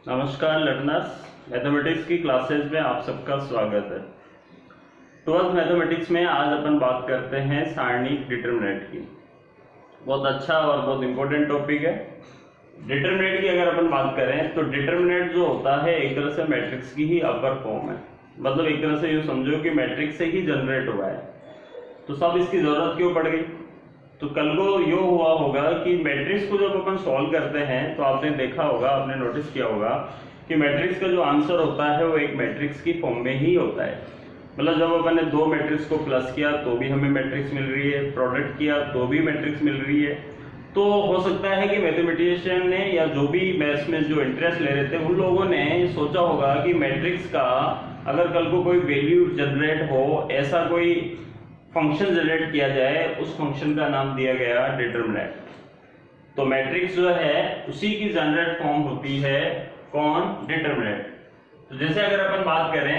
नमस्कार learners, mathematics की classes में आप सबका स्वागत है। 12th मैथमेटिक्स में आज अपन बात करते हैं सारणिक डिटरमिनेंट की। बहुत अच्छा और बहुत इंपॉर्टेंट टॉपिक है। डिटरमिनेंट की अगर अपन बात करें तो डिटरमिनेंट जो होता है एक तरह से मैट्रिक्स की ही अपर फॉर्म है। मतलब एक तरह से यूँ समझो कि मैट्रिक्स से ही जनरेट हुआ है। तो सब इसकी जरूरत क्यों पड़ गई? तो कल को यो हुआ होगा कि मैट्रिक्स को जब अपन सॉल्व करते हैं तो आपने देखा होगा, आपने नोटिस किया होगा कि मैट्रिक्स का जो आंसर होता है वो एक मैट्रिक्स की फॉर्म में ही होता है। मतलब जब अपन ने दो मैट्रिक्स को प्लस किया तो भी हमें मैट्रिक्स मिल रही है, प्रोडक्ट किया तो भी मैट्रिक्स मिल रही है। तो हो सकता है कि मैथमेटिशियन ने या जो भी मैथ्स में जो इंटरेस्ट ले रहे थे उन लोगों ने सोचा होगा कि मैट्रिक्स का अगर कल को कोई वैल्यू जनरेट हो, ऐसा कोई फंक्शन जनरेट किया जाए, उस फंक्शन का नाम दिया गया डिटरमिनेंट। तो मैट्रिक्स जो है उसी की जनरेट फॉर्म होती है कौन? डिटरमिनेंट। तो जैसे अगर अपन बात करें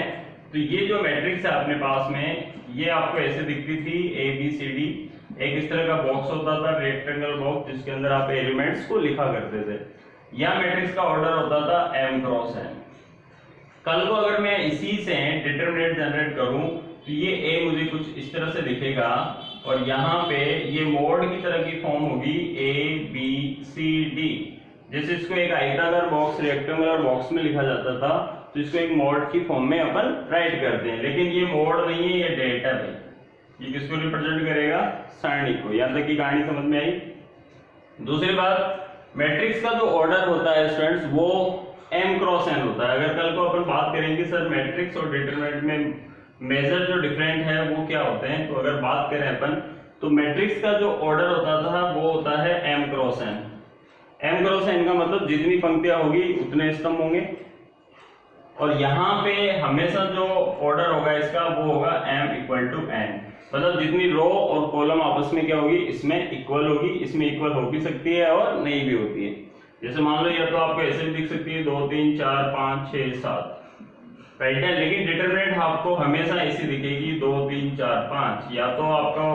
तो ये जो मैट्रिक्स है अपने पास में, ये आपको ऐसे दिखती थी ABCD। एक इस तरह का बॉक्स होता था, रेक्टेंगल बॉक्स, जिसके अंदर आप एलिमेंट्स को लिखा करते थे। या मैट्रिक्स का ऑर्डर होता था M क्रॉस N। कल को अगर मैं इसी से डिटरमिनेंट जनरेट करूं तो ये A मुझे कुछ इस तरह से दिखेगा और यहाँ पे ये मोड की तरह की फॉर्म होगी ABCD। जैसे इसको एक आयताकार बॉक्स, रेक्टेंगुलर बॉक्स में लिखा जाता था, तो इसको एक मोड की फॉर्म में अपन राइट करते हैं। लेकिन ये मोड नहीं है, ये डेल्टा है। ये किसको रिप्रेजेंट करेगा? सारणी को। यहाँ तक की कहानी समझ में आई? दूसरी बात, मैट्रिक्स का जो ऑर्डर होता है स्टूडेंट्स वो M क्रॉस N होता है। अगर कल को अपन बात करेंगे सर मैट्रिक्स और डिटरमिनेंट में मेजर जो डिफरेंट है वो क्या होते हैं, तो अगर बात करें अपन तो मैट्रिक्स का जो ऑर्डर होता था वो होता है M cross N। M cross N का मतलब जितनी पंक्तियां होगी उतने स्तंभ होंगे, और यहाँ पे हमेशा जो ऑर्डर होगा इसका वो होगा M इक्वल टू N। मतलब जितनी रो और कॉलम आपस में क्या होगी, इसमें इक्वल होगी। इसमें इक्वल हो भी सकती है और नहीं भी होती है। जैसे मान लो या तो आपको ऐसे भी दिख सकती है 2 3 4 5 6 7, राइट है। लेकिन डिटरमिनेंट आपको हमेशा ऐसी दिखेगी 2 3 4 5। या तो आपको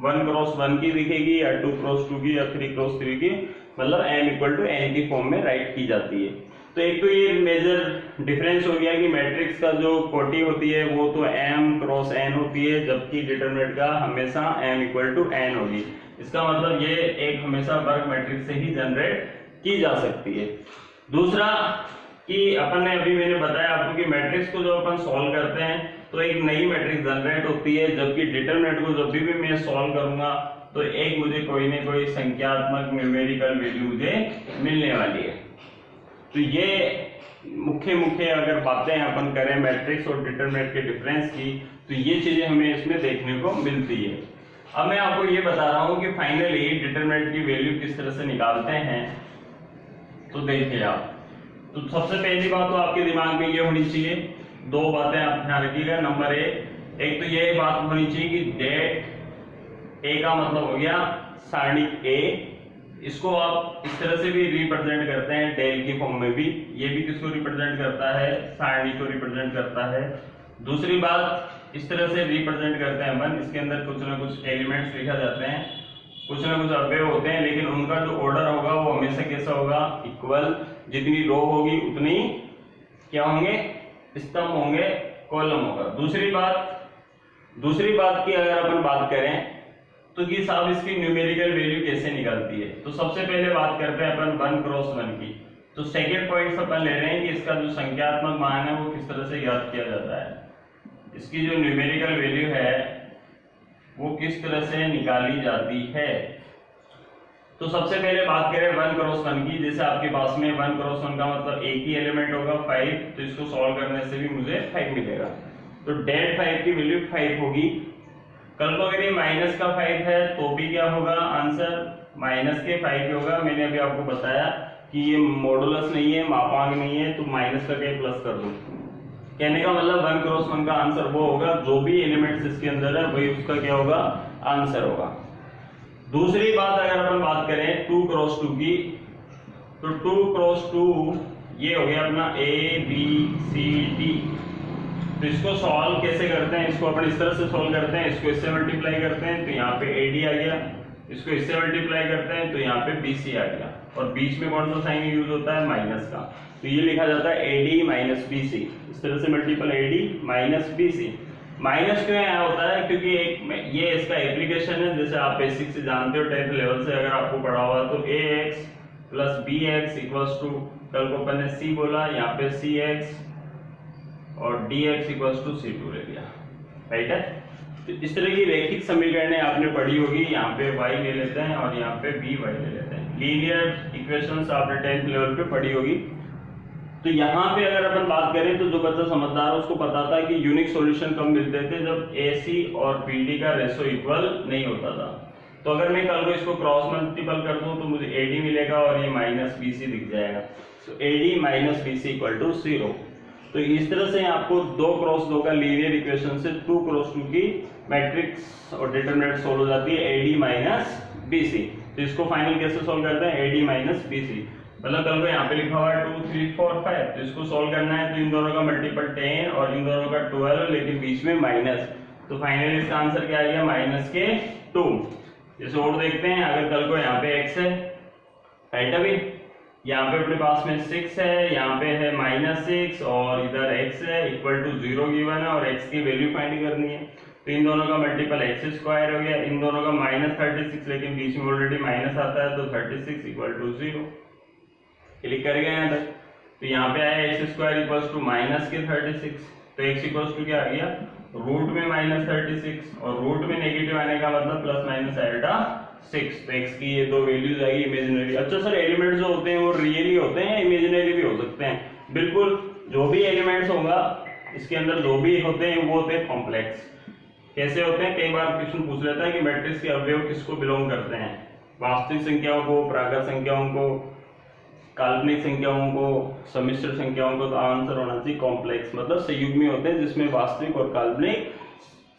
1 क्रॉस 1 की दिखेगी, या 2 क्रॉस 2 की, या 3 क्रॉस 3 की। मतलब M इक्वल टू N की फॉर्म में राइट की जाती है। तो एक तो ये मेजर डिफरेंस हो गया कि मैट्रिक्स का जो कोटि होती है वो तो M क्रॉस N होती है, जबकि डिटरमिनेंट का हमेशा M इक्वल टू N होगी। इसका मतलब ये एक हमेशा वर्ग मैट्रिक्स से ही जनरेट की जा सकती है। दूसरा कि अपन ने अभी मैंने बताया आपको कि मैट्रिक्स को जब अपन सॉल्व करते हैं तो एक नई मैट्रिक्स जनरेट होती है, जबकि डिटरमिनेंट को जब भी मैं सॉल्व करूंगा तो एक मुझे कोई ना कोई संख्यात्मक न्यूमेरिकल वैल्यू मुझे मिलने वाली है। तो ये मुख्य अगर बातें अपन करें मैट्रिक्स और डिटरमिनेंट के डिफरेंस की, तो ये चीजें हमें इसमें देखने को मिलती है। अब मैं आपको ये बता रहा हूं कि फाइनली डिटरमिनेंट की वैल्यू किस तरह से निकालते हैं। तो देखिए आप, तो सबसे पहली बात तो आपके दिमाग में ये होनी चाहिए, दो बातें आप ध्यान रखिएगा। नंबर एक तो ये बात होनी चाहिए कि डेट A का मतलब हो गया सारणिक A। इसको आप इस तरह से भी रिप्रेजेंट करते हैं डेल की फॉर्म में भी। ये भी किसको रिप्रेजेंट करता है? सारणी को रिप्रेजेंट करता है। दूसरी बात, इस तरह से रिप्रेजेंट करते हैं अपन, इसके अंदर कुछ ना कुछ एलिमेंट्स लिखा जाते हैं, कुछ ना कुछ अवयव होते हैं, लेकिन उनका जो ऑर्डर होगा वो हमेशा कैसा होगा? इक्वल। जितनी रो होगी उतनी क्या होंगे? स्तंभ होंगे, कॉलम होगा। दूसरी बात की अगर अपन बात करें तो कि साहब इसकी न्यूमेरिकल वैल्यू कैसे निकलती है, तो सबसे पहले बात करते हैं अपन 1 क्रॉस 1 की। तो सेकेंड पॉइंट अपन ले रहे हैं कि इसका जो संख्यात्मक मान है वो किस तरह से ज्ञात किया जाता है। इसकी जो न्यूमेरिकल वैल्यू है वो किस तरह से निकाली जाती है। तो सबसे पहले बात करें 1 क्रॉस 1 की। जैसे आपके पास में 1 क्रॉस 1 का मतलब एक ही एलिमेंट होगा 5, तो इसको सॉल्व करने से भी मुझे 5 मिलेगा। तो डेट 5 की वैल्यू 5 होगी। कल को अगर ये माइनस का 5 है तो भी क्या होगा? आंसर माइनस के 5 होगा। मैंने अभी आपको बताया कि ये मॉडुलस नहीं है, मापांक नहीं है, तो माइनस करके प्लस कर दो। कहने का मतलब 1 क्रॉस 1 का आंसर वो होगा जो भी एलिमेंट्स इसके अंदर है वही उसका क्या होगा? आंसर होगा। दूसरी बात अगर अपन बात करें 2 क्रॉस 2 की, तो 2 क्रॉस 2 ये हो गया अपना ABCD। तो इसको सॉल्व कैसे करते हैं? इसको अपन इस तरह से सॉल्व करते हैं, इसको इससे मल्टीप्लाई करते हैं, तो यहाँ पे AD आ गया, इसको इससे मल्टीप्लाई करते हैं तो यहाँ पे BC आ गया, और बीच में कौन सा साइन यूज होता है, माइनस का, तो ये लिखा जाता है AD माइनस BC। इस तरह से multiple AD minus BC। Minus क्यों यहाँ होता है, क्योंकि एक ये इसका एप्लीकेशन है, जैसे आप बेसिक से जानते हो 10th लेवल से अगर आपको पढ़ा हुआ, तो AX plus BX equals to, कल को अपन ने C बोला, यहाँ पे CX और DX इक्वल्स टू C2 ले लिया, राइट है। तो इस तरह की रैखिक समीकरणें आपने पढ़ी होगी, यहाँ पे y ले लेते हैं और यहाँ पे by ले लेते हैं। लीनियर इक्वेशंस आपने 10th लेवल पे पढ़ी होगी। तो यहाँ पे अगर अपन बात करें तो जो बच्चा समझदार है उसको पता था कि यूनिक सॉल्यूशन कब मिलते थे, जब AC और BD का रेशो इक्वल नहीं होता था। तो अगर मैं कल को इसको क्रॉस मल्टीपल कर दूं तो मुझे AD मिलेगा और ये माइनस BC दिख जाएगा। तो AD minus BC equal to 0। तो इस तरह से आपको 2 क्रॉस 2 का लीनियर इक्वेशन से 2 क्रॉस 2 की मैट्रिक्स और डिटरमिनेंट सोल्व हो जाती है AD माइनस BC। तो इसको फाइनल कैसे सोल्व करते हैं, AD माइनस BC, मतलब कल को यहाँ पे लिखा हुआ है 2 3 4 5, तो इसको सोल्व करना है तो इन दोनों का मल्टीपल 10 और इन दोनों का 12, लेकिन बीच में माइनस, तो फाइनली इसका आंसर क्या आएगा, माइनस के 2। जैसे और देखते हैं, अगर कल को यहाँ पे x है, राइट, अभी यहाँ पे अपने पास में 6 है, यहाँ पे है -6 और इधर x है इक्वल टू 0 गिवन है और x की वैल्यू फाइंड करनी है, तो इन दोनों का मल्टीपल x² हो गया, इन दोनों का -36, लेकिन बीच में ऑलरेडी माइनस आता है, तो 36 इक्वल टू 0 क्लिक कर गए यहाँ तक। तो यहाँ पे आया x² इक्वल्स टू माइनस के 36, तो x इक्वल्स टू क्या आ गया, रूट में -36, और रूट में नेगेटिव आने का मतलब प्लस माइनस आएगा 6, तो x की ये 2 वैल्यूज आएगी इमेजिनरी। अच्छा सर, एलिमेंट्स जो होते हैं वो रियली होते हैं, इमेजिनरी भी हो सकते हैं? बिल्कुल, जो भी एलिमेंट्स होगा इसके अंदर जो भी होते हैं वो होते हैं कॉम्प्लेक्स। कैसे होते हैं, कई बार क्वेश्चन पूछ लेता है कि मैट्रिक्स के अवयव किसको बिलोंग करते हैं, वास्तविक संख्याओं को, प्राकृत संख्याओं को, काल्पनिक संख्याओं को, सम्मिश्र संख्याओं को, तो आंसर होना चाहिए कॉम्प्लेक्स, मतलब संयुग्मी होते हैं जिसमें वास्तविक और काल्पनिक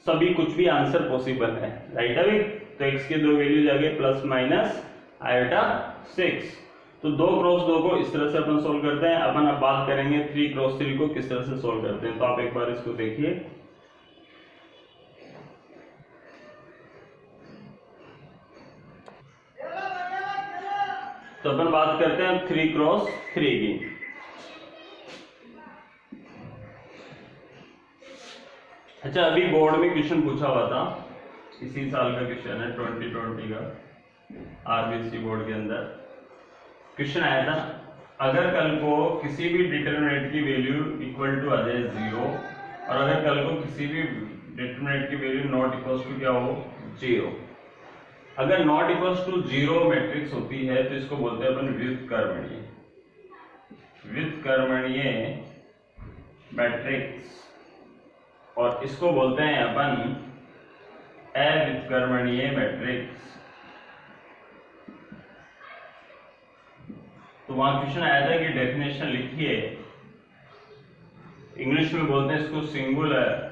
सभी कुछ भी आंसर पॉसिबल है, राइट। अभी तो x के 2 वैल्यूज आ गए प्लस माइनस आयोटा 6। तो 2 क्रॉस 2 को इस तरह से अपन सोल्व करते हैं। अपन अब बात करेंगे 3 क्रॉस 3 को किस तरह से सोल्व करते हैं, तो आप एक बार इसको देखिए। तो अपन बात करते हैं 3 क्रॉस 3 की। अच्छा, अभी बोर्ड में क्वेश्चन पूछा हुआ था, इसी साल का क्वेश्चन है 2020 का, आरबीसी बोर्ड के अंदर क्वेश्चन आया था, अगर कल को किसी भी डिटरमिनेंट की वैल्यू इक्वल टू आ जाए 0, और अगर कल को किसी भी डिटरमिनेंट की वैल्यू नॉट इक्वल टू क्या हो, 0। अगर नॉट इक्वल्स टू 0 मैट्रिक्स होती है तो इसको बोलते हैं अपन व्युत्क्रमणीय, व्युत्क्रमणीय मैट्रिक्स, और इसको बोलते हैं अपन अव्युत्क्रमणीय मैट्रिक्स। तो वहां क्वेश्चन आया था कि डेफिनेशन लिखिए, इंग्लिश में बोलते हैं इसको सिंगुलर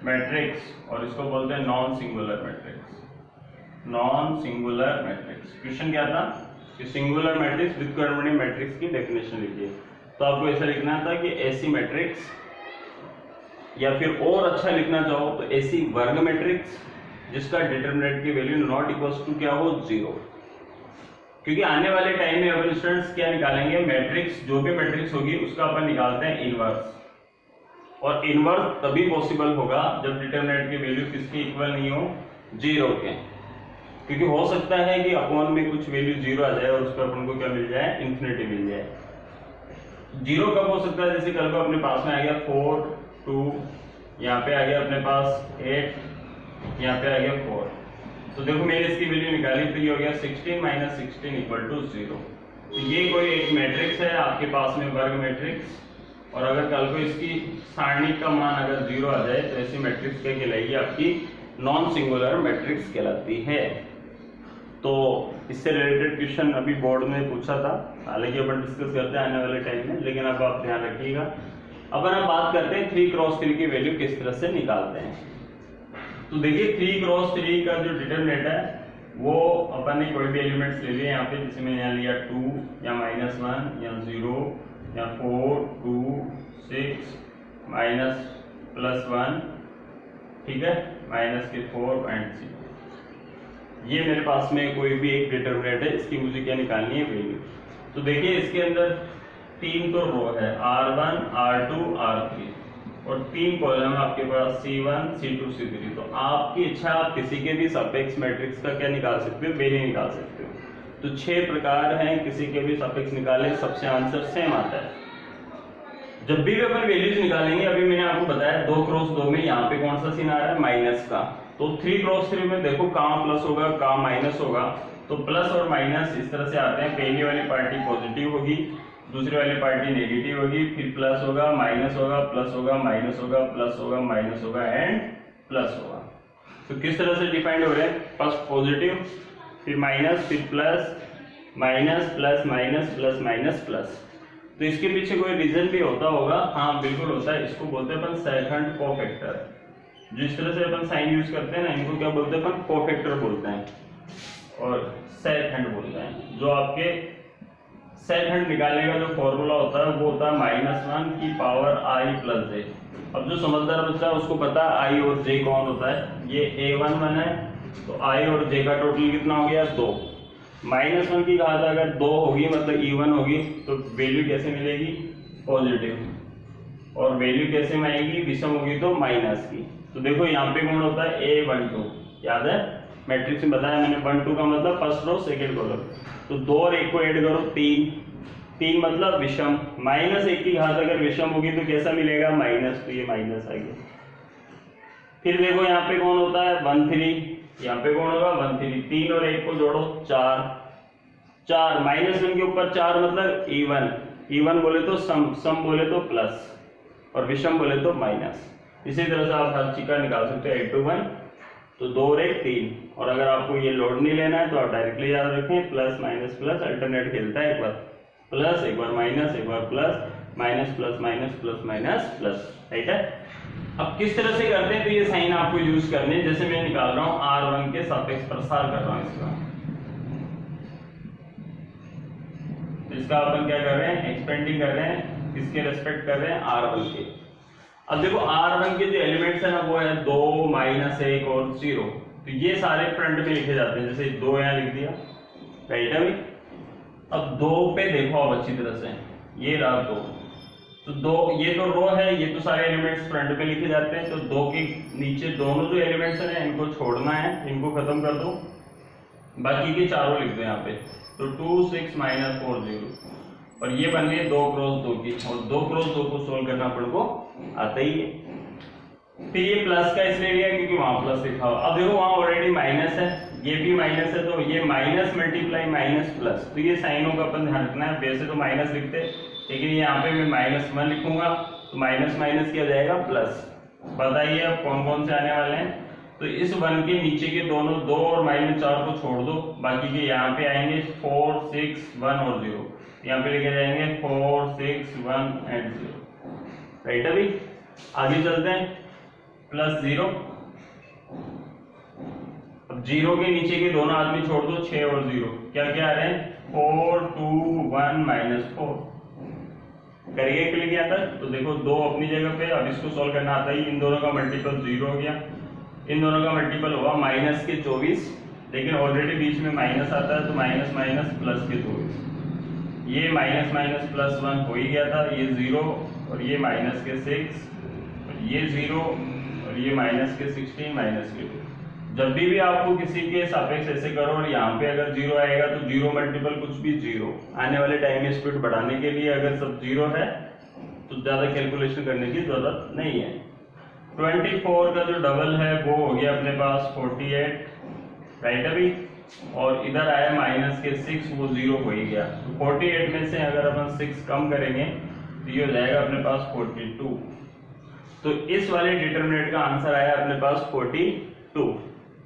मैट्रिक्स और इसको बोलते हैं non singular matrix, non singular matrix. Question क्या था कि सिंगुलर मैट्रिक्स व्युत्क्रमणीय मैट्रिक्स की डेफिनेशन लिखिए। तो आपको ऐसा लिखना था कि ऐसी मैट्रिक्स, या फिर और अच्छा लिखना चाहो तो ऐसी वर्ग मैट्रिक्स जिसका डिटरमिनेंट की वैल्यू नॉट इक्वल्स टू क्या हो, 0। क्योंकि आने वाले टाइम में अपन स्टूडेंट्स क्या निकालेंगे, मैट्रिक्स, जो भी मैट्रिक्स होगी उसका अपन निकालते हैं इनवर्स, और इनवर्स तभी पॉसिबल होगा जब डिटरमिनेंट की वैल्यू किसकी इक्वल नहीं हो, 0 के। क्योंकि हो सकता है कि अपॉन में कुछ वैल्यू 0 आ जाए और उस पर अपन को क्या मिल जाए, इन्फिनिटी मिल जाए। 0 कब हो सकता है, जैसे कल को अपने पास में आ गया 4 2, यहाँ पे आ गया अपने पास 8, यहाँ पे आ गया 4, तो देखो मैंने इसकी वैल्यू निकाली तो ये हो गया 16 माइनस 16 इक्वल टू 0। तो ये कोई एक मैट्रिक्स है आपके पास में, वर्ग मैट्रिक्स, और अगर कल को इसकी सारणी का मान अगर 0 आ जाए तो ऐसी मैट्रिक्स क्या कहलाएगी, आपकी नॉन सिंगुलर मैट्रिक्स कहलाती है। तो इससे रिलेटेड क्वेश्चन अभी बोर्ड में पूछा था, हालांकि अपन डिस्कस करते हैं आने वाले टाइम में, लेकिन अब आप ध्यान रखिएगा। अब हम बात करते हैं 3 क्रॉस 3 की वैल्यू किस तरह से निकालते हैं। तो देखिए 3 क्रॉस 3 का जो डिटरमिनेंट है वो अपन ने कोई भी एलिमेंट्स ले लिए यहाँ पे, जैसे मैंने यहाँ लिया 2 या -1 या 0 या 4 2 6 -+1, ठीक है, -4 एंड 0। ये मेरे पास में कोई भी एक डिटरमिनेंट है, इसकी मुझे क्या निकालनी है, वैल्यू। तो देखिए इसके अंदर 3 तो रो है, R1 R2 R3 और 3 कॉलम है आपके पास C1 C2 C3। तो आपकी इच्छा, आप किसी के भी सापेक्ष मैट्रिक्स का क्या निकाल सकते हो, वैल्यू निकाल सकते हो। तो 6 प्रकार हैं, किसी के भी सापेक्ष निकाले सबसे आंसर सेम आता है। जब भी अपन वैल्यूज निकालेंगे, अभी मैंने आपको बताया 2 क्रॉस 2 में यहाँ पे कौन सा सीन आ रहा है, माइनस का। तो 3 क्रॉस 3 में देखो कहाँ प्लस होगा कहाँ माइनस होगा। तो प्लस और माइनस इस तरह से आते हैं, पहली वाली पार्टी पॉजिटिव होगी, दूसरी वाली पार्टी नेगेटिव होगी, फिर प्लस होगा माइनस होगा प्लस होगा माइनस होगा प्लस होगा माइनस होगा एंड प्लस होगा। तो किस तरह से डिफाइंड हो रहे हैं, फर्स्ट पॉजिटिव, फिर माइनस, फिर plus, minus plus minus plus minus plus. तो इसके पीछे कोई रीजन भी होता होगा, हाँ बिल्कुल होता है। इसको बोलते हैं अपन सेकंड कोफैक्टर। जिस तरह से अपन साइन यूज करते हैं ना, इनको क्या बोलते हैं अपन, कोफैक्टर बोलते हैं और सेकंड बोलते हैं। जो आपके सेकंड निकालने का जो फॉर्मूला होता है वो होता है -1 की पावर i प्लस j। अब जो समझदार बच्चा है उसको पता है i और j कौन होता है। ये a11 है, तो i और j का टोटल कितना हो गया, 2। -1 की घात अगर 2 होगी मतलब E1 होगी, तो वैल्यू कैसे मिलेगी, पॉजिटिव। और वैल्यू कैसे में आएगी, विषम होगी तो माइनस की। तो देखो यहाँ पे कौन होता है, A12, याद है मैट्रिक्स में बताया मैंने, 1 2 का मतलब फर्स्ट रो सेकंड कॉलम। तो 2 और 1 को ऐड करो 3 मतलब विषम। -1 की घात अगर विषम होगी तो कैसा मिलेगा, माइनस, तो ये माइनस आ गया। फिर देखो यहाँ पे कौन होता है, 1 3, यहाँ पे कौन होगा 1 3, 3 और 1 को जोड़ो 4 -1 के ऊपर 4 मतलब E1 बोले तो सम बोले तो प्लस और विषम बोले तो माइनस। इसी तरह से आप हर चीज का निकाल सकते हो 8 to 1, तो 2 और 1 3। और अगर आपको ये लोड नहीं लेना है तो आप डायरेक्टली याद रखें, प्लस माइनस प्लस अल्टरनेट खेलता है, एक बार प्लस एक बार माइनस एक बार plus minus plus minus plus minus plus, right है। अब किस तरह से करते हैं, तो ये साइन आपको यूज करने हैं। जैसे मैं निकाल रहा हूं R1 के सापेक्ष प्रसार कर रहा हूं इसका अपन क्या कर रहे हैं, एक्सपेंडिंग कर रहे हैं, किसके रेस्पेक्ट कर रहे हैं, R1 के। अब देखो R1 के जो एलिमेंट्स है ना वो है 2 -1 और 0। तो ये सारे फ्रंट में लिखे जाते हैं, जैसे 2 यहाँ लिख दिया, राइट है भाई। अब 2 पे देखो आप अच्छी तरह से, ये रहा 2, तो 2 ये तो रो है, ये तो सारे एलिमेंट्स फ्रंट पे लिखे जाते हैं। तो 2 के नीचे दोनों जो एलिमेंट्स हैं इनको छोड़ना है, इनको खत्म कर दो, बाकी के चारों लिख दो यहाँ पे। तो 2 6 -4 0, और ये बन गए 2 क्रॉस 2 की, और 2 क्रॉस 2 को सोल्व करना अपन को आता ही है। फिर ये प्लस का इसलिए लिया क्योंकि वहां प्लस लिखा हुआ। अब देखो वहां ऑलरेडी माइनस है, ये भी माइनस है, तो ये माइनस मल्टीप्लाई माइनस प्लस। तो ये साइनों का अपन ध्यान रखना है। वैसे तो माइनस लिखते, लेकिन यहाँ पे मैं -1 लिखूंगा, तो माइनस माइनस किया जाएगा प्लस। बताइए अब कौन कौन से आने वाले हैं। तो इस 1 के नीचे के दोनों 2 और -4 को छोड़ दो, बाकी के यहाँ पे आएंगे 4 6 1 और 0। यहाँ पे लेके जाएंगे 4 6 1 एंड 0, राइट। अभी आगे चलते हैं, +0। अब 0 के नीचे के दोनों आदमी छोड़ दो, 6 और 0, क्या क्या आ रहे हैं, 4 2 1 -4। करिए क्लिक यहाँ तक। तो देखो 2 अपनी जगह पे, अब इसको सॉल्व करना आता ही। इन दोनों का मल्टीपल 0 हो गया, इन दोनों का मल्टीपल होगा -24, लेकिन ऑलरेडी बीच में माइनस आता है, तो माइनस माइनस प्लस के 24। ये माइनस माइनस +1 हो ही गया था, ये 0 और ये माइनस के 6 और ये 0 और ये माइनस के 16 माइनस के 2। जब भी आपको किसी के सापेक्ष ऐसे करो और यहाँ पे अगर 0 आएगा तो 0 मल्टीपल कुछ भी 0। आने वाले टाइम में स्पीड बढ़ाने के लिए अगर सब 0 है तो ज्यादा कैलकुलेशन करने की जरूरत नहीं है। 24 का जो डबल है वो हो गया अपने पास 48, राइट। अभी और इधर आया माइनस के 6, वो 0 हो ही गया। तो 48 में से अगर अपन 6 कम करेंगे तो ये हो जाएगा अपने पास 42। तो इस वाले डिटरमिनेंट का आंसर आया अपने पास 42।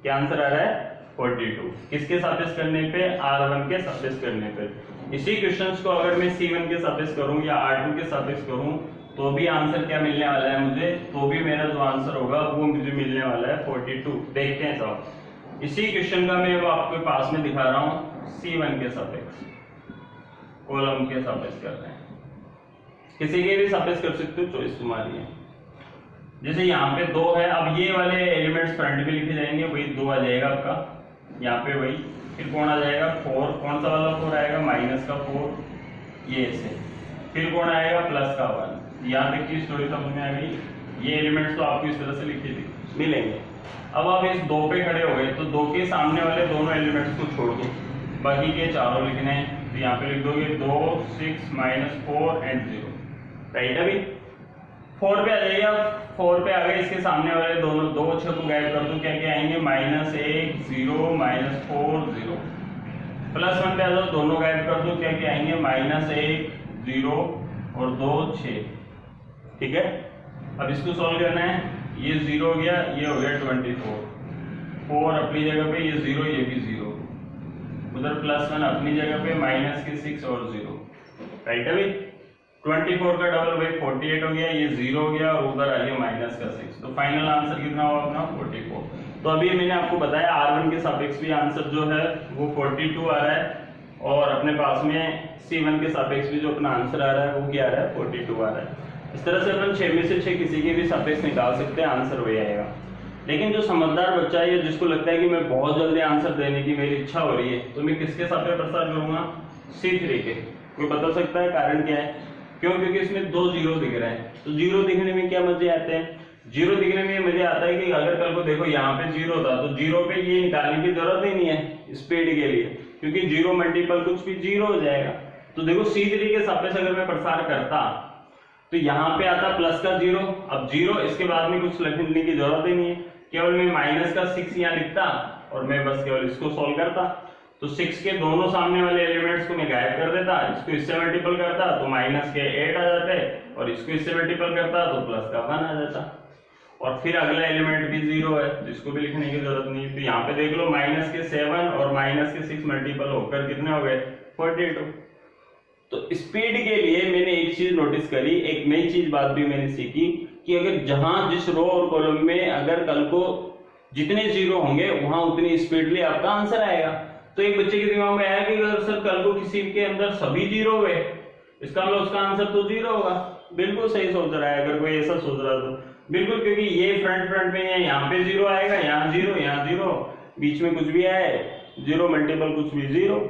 क्या आंसर आ रहा है, 42। किसके सापेक्ष करने पे, R1 के सापेक्ष करने पे। इसी क्वेश्चंस को अगर मैं C1 के सापेक्ष करूं या R2 के सापेक्ष करूं तो भी आंसर क्या मिलने वाला है मुझे, तो भी मेरा जो आंसर होगा वो मुझे मिलने वाला है 42। देखते हैं साहब, इसी क्वेश्चन का मैं आपके पास में दिखा रहा हूं C1 के सापेक्ष, कॉलम के सापेक्ष कर रहे हैं। किसी के भी सापेक्ष कर सकते हो, चॉइस तुम्हारी है। जैसे यहाँ पे 2 है, अब ये वाले एलिमेंट्स फ्रंट में लिखे जाएंगे, वही 2 आ जाएगा आपका। यहाँ पे वही, फिर कौन आ जाएगा 4, कौन सा वाला 4 आएगा, माइनस का 4, ये ऐसे, फिर कौन आएगा प्लस का 1। यहाँ तक की स्टोरी समझ में आ गई। ये एलिमेंट्स तो आपको इस तरह से लिखे मिलेंगे। अब आप इस 2 पे खड़े हो गए तो 2 के सामने वाले दोनों एलिमेंट्स को छोड़ दो, बाकी के चारों लिखने हैं। तो यहाँ पे लिख दोगे 2, 6, -4 एंड 0, राइट। अभी 4 पे आ जाइए, 4 पे आ गए, इसके सामने वाले दोनों 2 अक्षर को गायब कर दो, क्या क्या आएंगे, -1 0 -4 0। +1 पे आ जाओ, दोनों गायब कर दो, क्या क्या आएंगे, -1 0 और 2 6, ठीक है। अब इसको सॉल्व करना है, ये 0 हो गया, ये हो गया 24, 4 अपनी जगह पे, ये 0, ये भी 0, उधर +1 अपनी जगह पे, माइनस के 6 और 0, राइट। अभी 24 का डबल भाई 48 हो गया, ये 0 हो गया और उधर आ गया माइनस का 6, तो फाइनल आंसर कितना होगा अपना 44। तो अभी मैंने आपको बताया R1 के सापेक्ष भी आंसर जो है वो 42 आ रहा है, और अपने पास में C1 के सापेक्ष भी जो अपना आंसर आ रहा है वो क्या आ रहा है, 42 आ रहा है। इस तरह से अपन 6 में से 6 किसी के भी सापेक्ष निकाल सकते हैं, आंसर वही आएगा। लेकिन जो समझदार बच्चा है, जिसको लगता है कि मैं बहुत जल्दी आंसर देने की मेरी इच्छा हो रही है, तो मैं किसके सापेक्ष प्रसार करूंगा, C3 के। कोई बता सकता है कारण क्या है, क्यों, क्योंकि इसमें 2 0 दिख रहे हैं। तो 0 दिखने में क्या मजे आते हैं, 0 दिखने में मजा आता है कि अगर कल को देखो यहाँ पे 0 था तो 0 पे ये निकालने की जरूरत ही नहीं है स्पीड के लिए, क्योंकि 0 मल्टीपल कुछ भी 0 हो जाएगा। तो देखो C3 के सापेक्ष अगर मैं प्रसार करता तो यहाँ पे आता प्लस का 0, अब 0 इसके बाद में कुछ लिखने की जरूरत ही नहीं है, केवल मैं माइनस का 6 यहाँ लिखता और मैं बस केवल इसको सॉल्व करता। तो 6 के दोनों सामने वाले एलिमेंट्स को मैं गायब कर देता, इसको इससे मल्टीपल करता तो माइनस के 8 आ जाते, और इसको इससे मल्टीपल करता तो प्लस का 1 आ जाता, और फिर अगला एलिमेंट भी 0 है जिसको भी लिखने की जरूरत नहीं। तो यहाँ पे देख लो माइनस के 7 और माइनस के 6 मल्टीपल होकर कितने हो गए, 42। तो स्पीड के लिए मैंने एक चीज नोटिस करी, एक नई चीज बात भी मैंने सीखी कि अगर जहां जिस रो और कॉलम में अगर कल को जितने 0 होंगे वहां उतनी स्पीडली आपका आंसर आएगा। तो एक बच्चे के दिमाग में आया कि अगर सर कल को किसी के अंदर सभी 0 हुए, इसका मतलब उसका आंसर तो 0 होगा। बिल्कुल सही सोच रहा है, अगर कोई ऐसा सोच रहा तो बिल्कुल, क्योंकि ये फ्रंट में है, यहाँ पे 0 आएगा, यहाँ 0, यहाँ 0, बीच में कुछ भी आए 0 मल्टीपल कुछ भी 0।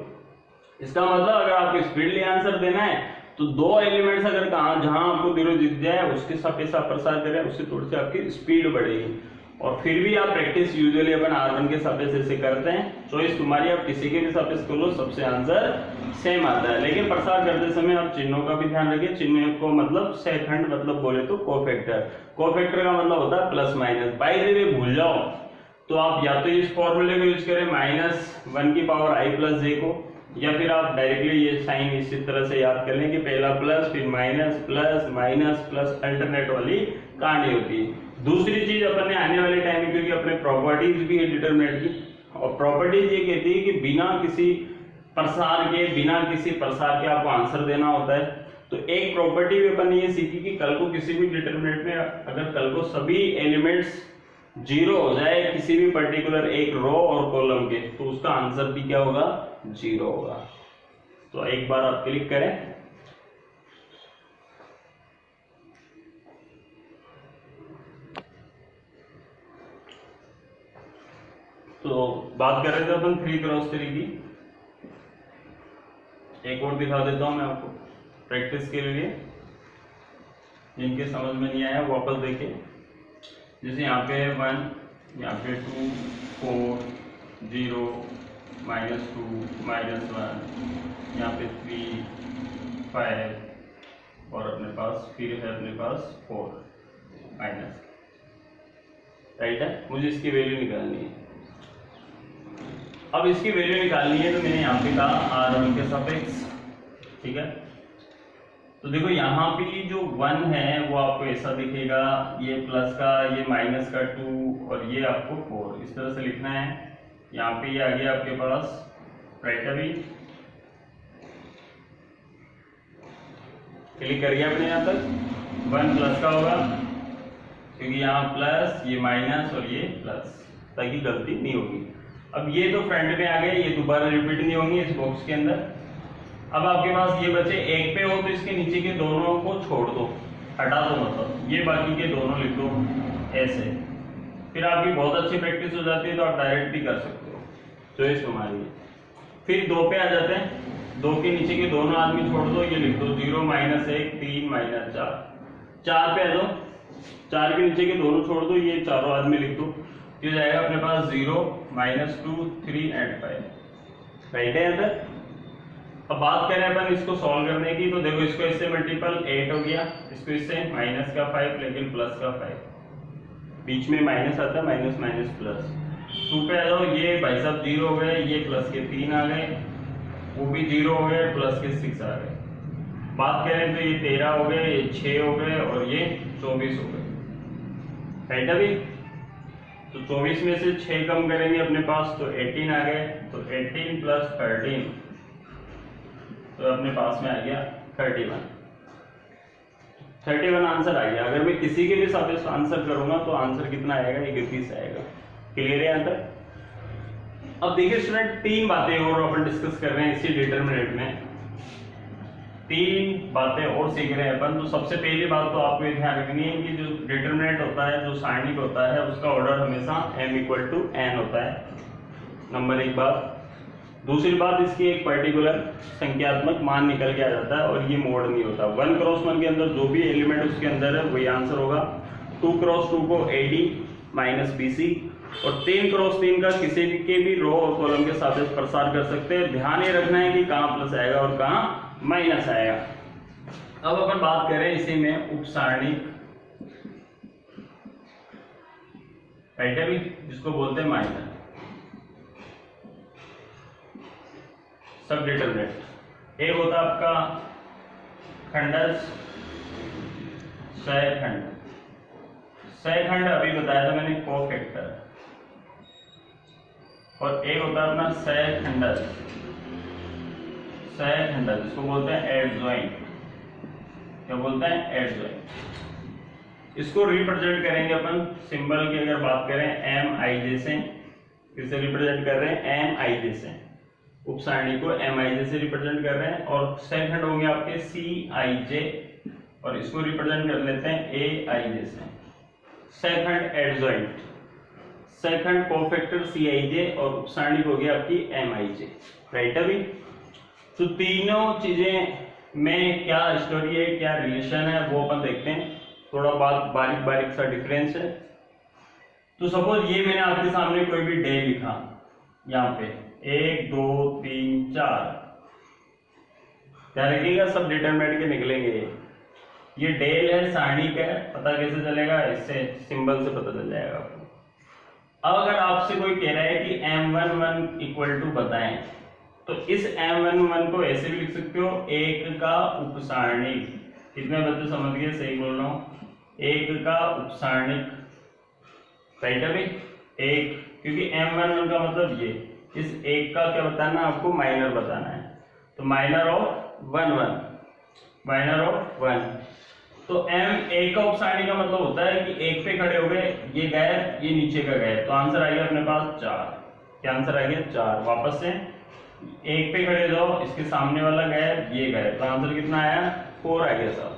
इसका मतलब अगर आपको स्पीडली आंसर देना है तो 2 एलिमेंट्स अगर जहां आपको 0 दिख जाए उसके सापेक्ष आप प्रसार करें, उससे थोड़ी सी आपकी स्पीड बढ़ेगी। और फिर भी आप प्रैक्टिस यूजुअली अपन R1 के सापेक्ष ऐसे करते हैं, चॉइस तुम्हारी, आप किसी के भी सापेक्ष कर लो, सबसे आंसर सेम आता है। लेकिन प्रसार करते समय आप चिन्हों का भी ध्यान रखिए, चिन्ह को मतलब सेकंड मतलब बोले तो कोफैक्टर, कोफैक्टर का मतलब होता है plus minus. By the way भूल जाओ तो आप या तो इस फॉर्मूले को यूज करें -1 की पावर i प्लस j को, या फिर आप डायरेक्टली ये साइन इसी तरह से याद कर लें कि पहला प्लस फिर minus plus minus plus, alternate वाली कहानी होती है। दूसरी चीज अपन ने आने वाले टाइम में, क्योंकि अपने प्रॉपर्टीज भी है डिटरमिनेंट की, और प्रॉपर्टीज ये कहती है कि बिना किसी प्रसार के आपको आंसर देना होता है। तो एक प्रॉपर्टी भी अपन ने ये सीखी कि कल को किसी भी डिटरमिनेंट में अगर कल को सभी एलिमेंट्स 0 हो जाए किसी भी पर्टिकुलर एक रो और कॉलम के, तो उसका आंसर भी क्या होगा, 0 होगा। तो एक बार आप क्लिक करें, तो बात कर रहे थे अपन 3 क्रॉस 3 की। एक और दिखा देता हूं मैं आपको प्रैक्टिस के लिए, जिनके समझ में नहीं आया वापस देखिए। जैसे यहाँ पे 1, यहाँ पे 2 4 0 -2 -1, यहाँ पे 3 5, और अपने पास फिर है अपने पास 4 माइनस, राइट है। मुझे इसकी वैल्यू निकालनी है। अब इसकी वैल्यू निकालनी है तो मैंने यहाँ पे कहा R1 के सापेक्ष, ठीक है। तो देखो यहाँ पे जो 1 है वो आपको ऐसा दिखेगा, ये प्लस का, ये माइनस का 2 और ये आपको 4, इस तरह से लिखना है। यहाँ पे ये आ गया आपके पास, राइट। अभी क्लिक कर गया अपने यहाँ तक, 1 प्लस का होगा क्योंकि यहाँ प्लस, ये माइनस और ये प्लस, ताकि गलती नहीं होगी। अब ये तो फ्रंट में आ गए, ये दोबारा रिपीट नहीं होंगे इस बॉक्स के अंदर। अब आपके पास ये बचे, एक पे हो तो इसके नीचे के दोनों को छोड़ दो, हटा दो, मतलब ये बाकी के दोनों लिख दो ऐसे। फिर आपकी बहुत अच्छी प्रैक्टिस हो जाती है तो आप डायरेक्ट भी कर सकते हो। चॉइस हमारी है। फिर 2 पे आ जाते हैं, 2 के नीचे के दोनों आदमी छोड़ दो, ये लिख दो 0 -1 3 -4। 4 पे आ जाओ, 4 के नीचे के दोनों छोड़ दो, ये चारों आदमी लिख दो, ये जाएगा अपने पास 0 -2 3 and 5। राइट है यहाँ तक। अब बात करें अपन इसको सॉल्व करने की, तो देखो इसको इससे मल्टीपल 8 हो गया, इसको इससे माइनस का 5 लेकिन प्लस का 5, बीच में माइनस आता है, माइनस माइनस प्लस। 2 पे आ जाओ, ये भाई साहब 0 हो गए, ये प्लस के 3 आ गए, वो भी 0 हो गए, प्लस के 6 आ गए। बात करें तो ये 13 हो गए, ये 6 हो गए और ये 24 हो गए। राइट अभी, तो 24 में से 6 कम करेंगे अपने पास तो 18 आ गए, तो 18 + 13 तो अपने पास में आ गया 31 आंसर आ गया। अगर मैं किसी के भी साथ आंसर करूंगा तो आंसर कितना आएगा, 31 आएगा। क्लियर है यहाँ तक। अब देखिए स्टूडेंट, 3 बातें और अपन डिस्कस कर रहे हैं इसी डिटरमिनेंट में, 3 बातें और सीख रहे हैं अपन। तो सबसे पहली बात तो आपको ये ध्यान रखनी है कि जो डिटरमिनेंट होता है, जो सारणिक होता है, उसका ऑर्डर हमेशा m = n होता है, नंबर 1 बात। दूसरी बात, इसकी एक पर्टिकुलर संख्यात्मक मान निकल के आ जाता है और ये मोड नहीं होता। 1 × 1 के अंदर जो भी एलिमेंट उसके अंदर है वही आंसर होगा। 2 × 2 को AD - BC और 3 × 3 का किसी के भी रो और कॉलम के साथ प्रसार कर सकते हैं। ध्यान ये रखना है कि कहाँ प्लस आएगा और कहाँ माइनस आएगा। अब अपन बात करें इसी में उपसारणिक, राइट है भी, जिसको बोलते हैं माइनर सब डिटरमिनेंट। एक होता है आपका खंडज, सहखंड। सहखंड अभी बताया था मैंने, कोफैक्टर। और एक होता है अपना सहखंडज, सहखंडज इसको बोलते हैं एडजॉइंट। क्या बोलते हैं, एडजॉइंट। इसको रिप्रेजेंट करेंगे अपन सिंबल की अगर बात करें MIJ से, किससे रिप्रेजेंट कर रहे हैं, MIJ से। उपसारणी को MIJ से रिप्रेजेंट कर रहे हैं और सहखंड होंगे आपके CIJ और इसको रिप्रेजेंट कर लेते हैं AIJ से। सहखंड एडजॉइंट, सहखंड कोफैक्टर CIJ और उपसारणी हो गई आपकी MIJ। राइट अभी, तो तीनों चीजें में क्या स्टोरी है, क्या रिलेशन है, वो अपन देखते हैं। थोड़ा बारीक बारीक सा डिफरेंस है। तो सपोज ये मैंने आपके सामने कोई भी डे लिखा, यहाँ पे 1 2 3 4, ध्यान रखिएगा सब डिटरमिनेंट के निकलेंगे। ये डेल है, सारणिक है, पता कैसे चलेगा, इससे सिंबल से पता चल जाएगा आपको। अब अगर आपसे कोई कह रहा है कि M11 = बताएं, तो इस M11 को ऐसे भी लिख सकते हो, 1 का उपसारणिक। कितने बच्चे समझ गए, सही बोल रहा हूं, 1 का उपसारणिक। राइट है भाई, 1, क्योंकि M11 का मतलब ये, इस 1 का क्या बताना है आपको, माइनर बताना है। तो माइनर ऑफ 1 माइनर ऑफ 1। तो M1 का उपसारणी का मतलब होता है कि 1 पे खड़े हो गए, ये गायब, ये नीचे का गायब, तो आंसर आ गया अपने पास 4। क्या आंसर आ गया, 4। वापस से 1 पे खड़े जाओ, इसके सामने वाला गायब, ये गायब, तो आंसर कितना आया, 4 आ गया साहब।